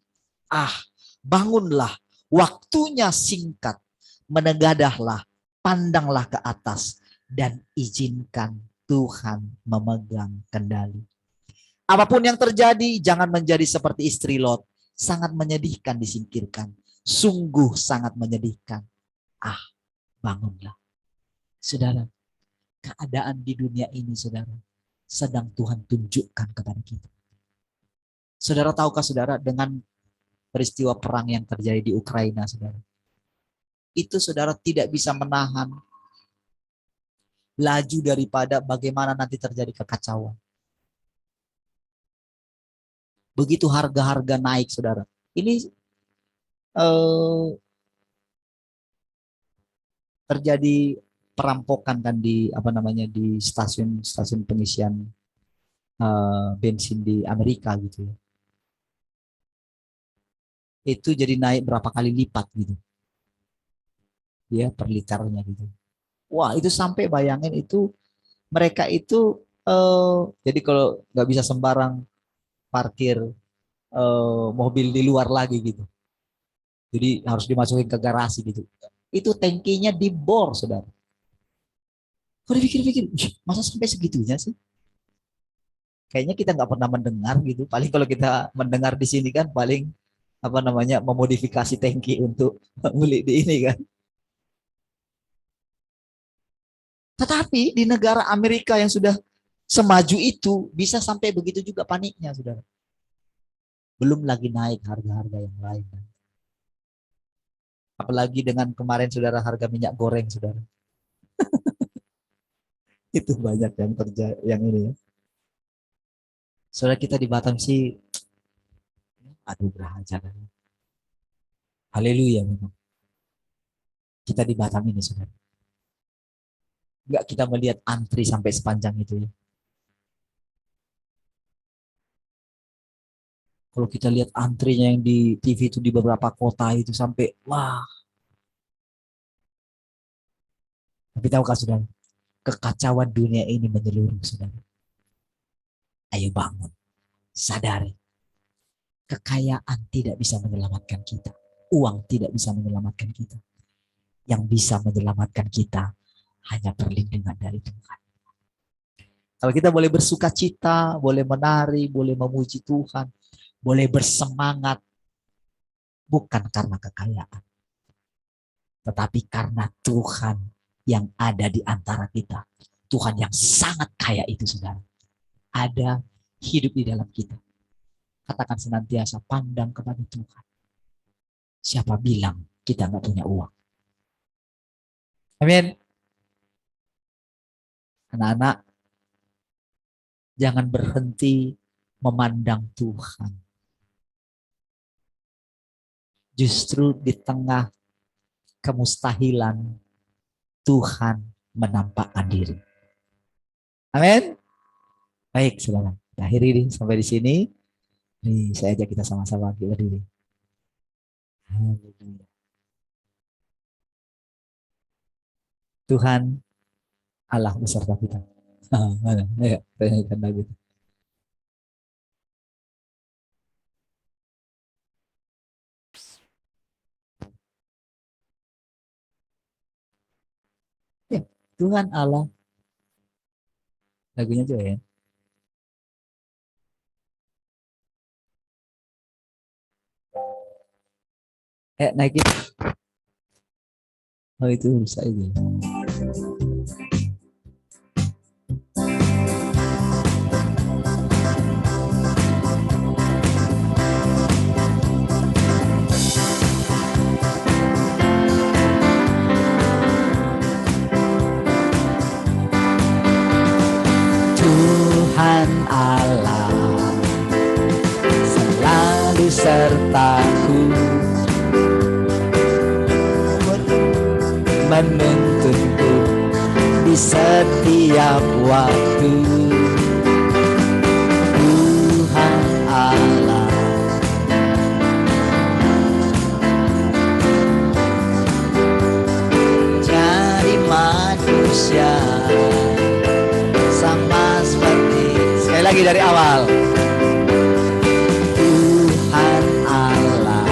Bangunlah, waktunya singkat. Menegadahlah, pandanglah ke atas dan izinkan Tuhan memegang kendali. Apapun yang terjadi, jangan menjadi seperti istri Lot. Sangat menyedihkan disingkirkan. Sungguh sangat menyedihkan. Bangunlah. Saudara, keadaan di dunia ini, saudara, sedang Tuhan tunjukkan kepada kita. Saudara tahukah saudara dengan peristiwa perang yang terjadi di Ukraina, saudara? Itu saudara tidak bisa menahan laju daripada bagaimana nanti terjadi kekacauan. Begitu harga-harga naik, saudara. Ini terjadi perampokan kan di di stasiun pengisian bensin di Amerika gitu ya. Itu jadi naik berapa kali lipat gitu. Ya, per liternya gitu. Wah, itu sampai bayangin itu mereka itu jadi kalau nggak bisa sembarang parkir mobil di luar lagi gitu. Jadi harus dimasukin ke garasi gitu. Itu tangkinya dibor, saudara. Kalau dipikir-pikir, masa sampai segitunya sih? Kayaknya kita nggak pernah mendengar gitu. Paling kalau kita mendengar di sini kan paling memodifikasi tangki untuk beli di ini kan. Tetapi di negara Amerika yang sudah semaju itu bisa sampai begitu juga paniknya, saudara. Belum lagi naik harga-harga yang lain. Apalagi dengan kemarin saudara harga minyak goreng, saudara. Itu banyak yang terjadi yang ini ya. Saudara kita di Batam sih, aduh beraja. Haleluya memang. Kita di Batam ini, saudara. Enggak kita melihat antri sampai sepanjang itu ya. Kalau kita lihat antrinya yang di TV itu di beberapa kota itu sampai wah. Tapi tahukah saudara, kekacauan dunia ini menyeluruh saudara. Ayo bangun, sadari. Kekayaan tidak bisa menyelamatkan kita. Uang tidak bisa menyelamatkan kita. Yang bisa menyelamatkan kita hanya perlindungan dari Tuhan. Kalau kita boleh bersuka cita, boleh menari, boleh memuji Tuhan, boleh bersemangat, bukan karena kekayaan, tetapi karena Tuhan yang ada di antara kita. Tuhan yang sangat kaya itu saudara. Ada hidup di dalam kita. Katakan senantiasa pandang kepada Tuhan. Siapa bilang kita nggak punya uang? Amin. Anak-anak, jangan berhenti memandang Tuhan. Justru di tengah kemustahilan, Tuhan menampakkan diri. Amin. Baik, saudara. Kita akhiri nih, sampai di sini. Nih, saya ajak kita sama-sama berdiri. Haleluya. Tuhan Allah beserta kita. Mana? Ayo, tanyakan lagi. Ya, Tuhan Allah. Lagunya juga ya. Naikin. Oh itu bisa itu. Tuhan Allah selalu sertaku, menuntunku di setiap waktu. Tuhan Allah jadi manusia sama seperti, sekali lagi dari awal. Tuhan Allah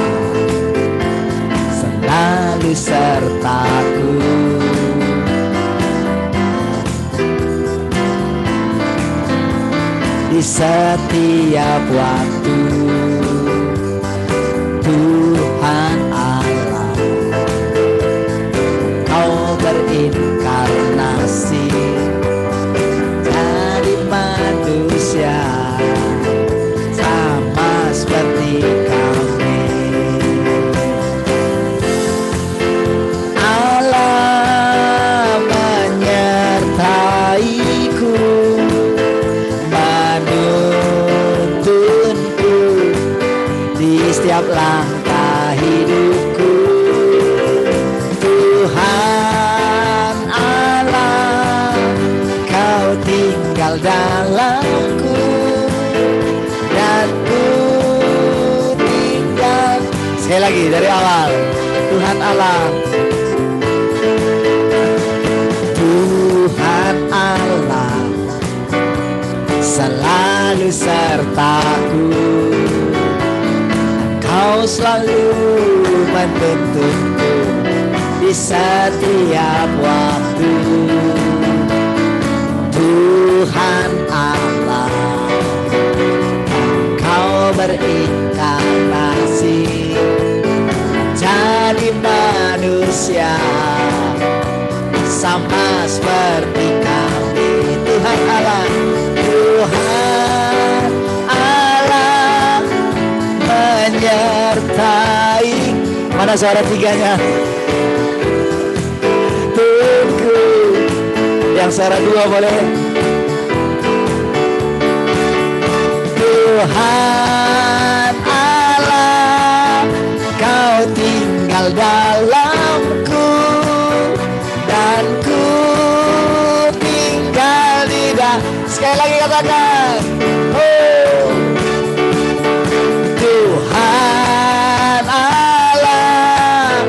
selalu sertaku, di setiap waktu. Tuhan Allah, Kau berinkarnasi jadi manusia sama seperti kami. Allah menyertaiku, menuntunku di setiap langkah hidupku. Tuhan Allah, Kau tinggal dalamku dan ku tinggal. Sekali lagi dari awal. Tuhan Allah, Tuhan Allah selalu sertaku, Kau selalu menuntunku di setiap waktu. Tuhan Allah, Kau berinkarnasi jadi manusia sama seperti kami. Tuhan Allah, Tuhan Allah menyertai. Mana suara tiganya? Tuhanku. Yang suara dua boleh. Tuhan Allah, Kau tinggal dalamku dan ku tinggal di dalam. Sekali lagi katakan, oh, Tuhan Allah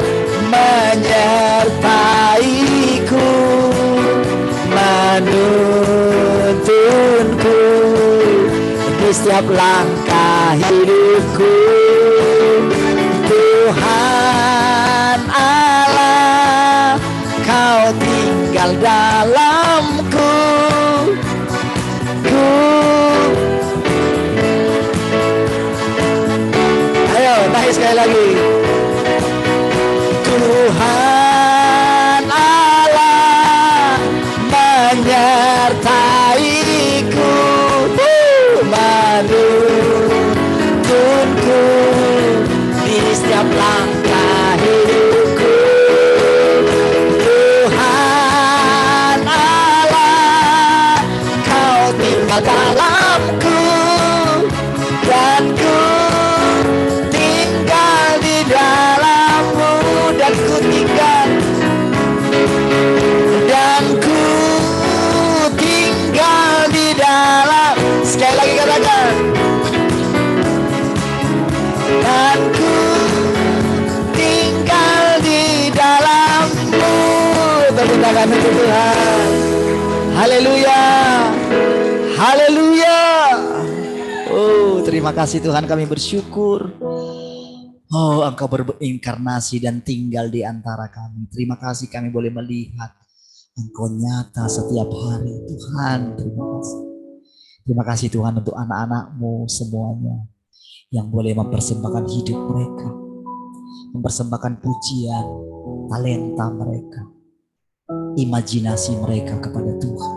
menyertaiku setiap langkah hidupku. Tuhan Allah, Kau tinggal dalamku. Ayo naik sekali lagi. Tuhan Allah menyertaiku, menuntunku di setiap langkah hidupku. Tuhan Allah, Kau tinggal dalamku, dan ku tinggal di dalammu, dan ku tinggal, dan ku tinggal di dalam. Sekali lagi katakan, dan ku tinggal di dalammu. Tepuk tangan untuk Tuhan. Haleluya, haleluya. Oh, terima kasih Tuhan, kami bersyukur. Oh, Engkau berinkarnasi dan tinggal di antara kami. Terima kasih kami boleh melihat Engkau nyata setiap hari. Tuhan, terima kasih. Terima kasih Tuhan untuk anak-anak-Mu semuanya yang boleh mempersembahkan hidup mereka, mempersembahkan pujian, talenta mereka, imajinasi mereka kepada Tuhan.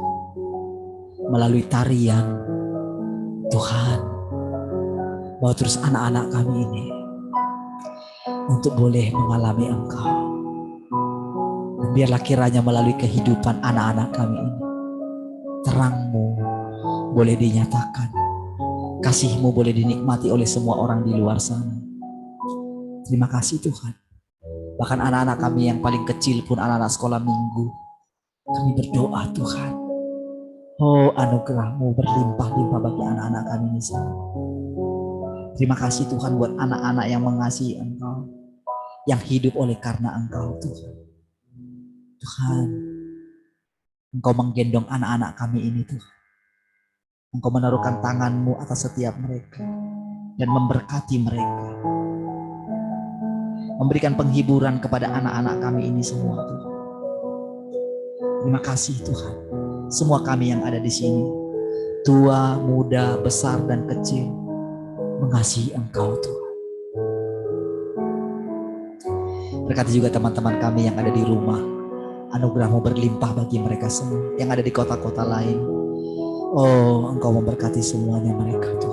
Melalui tarian, Tuhan, bawa terus anak-anak kami ini untuk boleh mengalami Engkau. Dan biarlah kiranya melalui kehidupan anak-anak kami ini, terang-Mu boleh dinyatakan, kasih-Mu boleh dinikmati oleh semua orang di luar sana. Terima kasih Tuhan. Bahkan anak-anak kami yang paling kecil pun, anak-anak sekolah minggu, kami berdoa Tuhan, oh anugerah-Mu berlimpah-limpah bagi anak-anak kami ini semua. Terima kasih Tuhan buat anak-anak yang mengasihi Engkau, yang hidup oleh karena Engkau Tuhan. Tuhan, Engkau menggendong anak-anak kami ini Tuhan. Engkau menaruhkan tangan-Mu atas setiap mereka dan memberkati mereka, memberikan penghiburan kepada anak-anak kami ini semua Tuhan. Terima kasih Tuhan. Semua kami yang ada di sini, tua, muda, besar dan kecil, mengasihi Engkau Tuhan. Berkati juga teman-teman kami yang ada di rumah. Anugerah-Mu berlimpah bagi mereka semua yang ada di kota-kota lain. Oh, Engkau memberkati semuanya mereka Tuhan.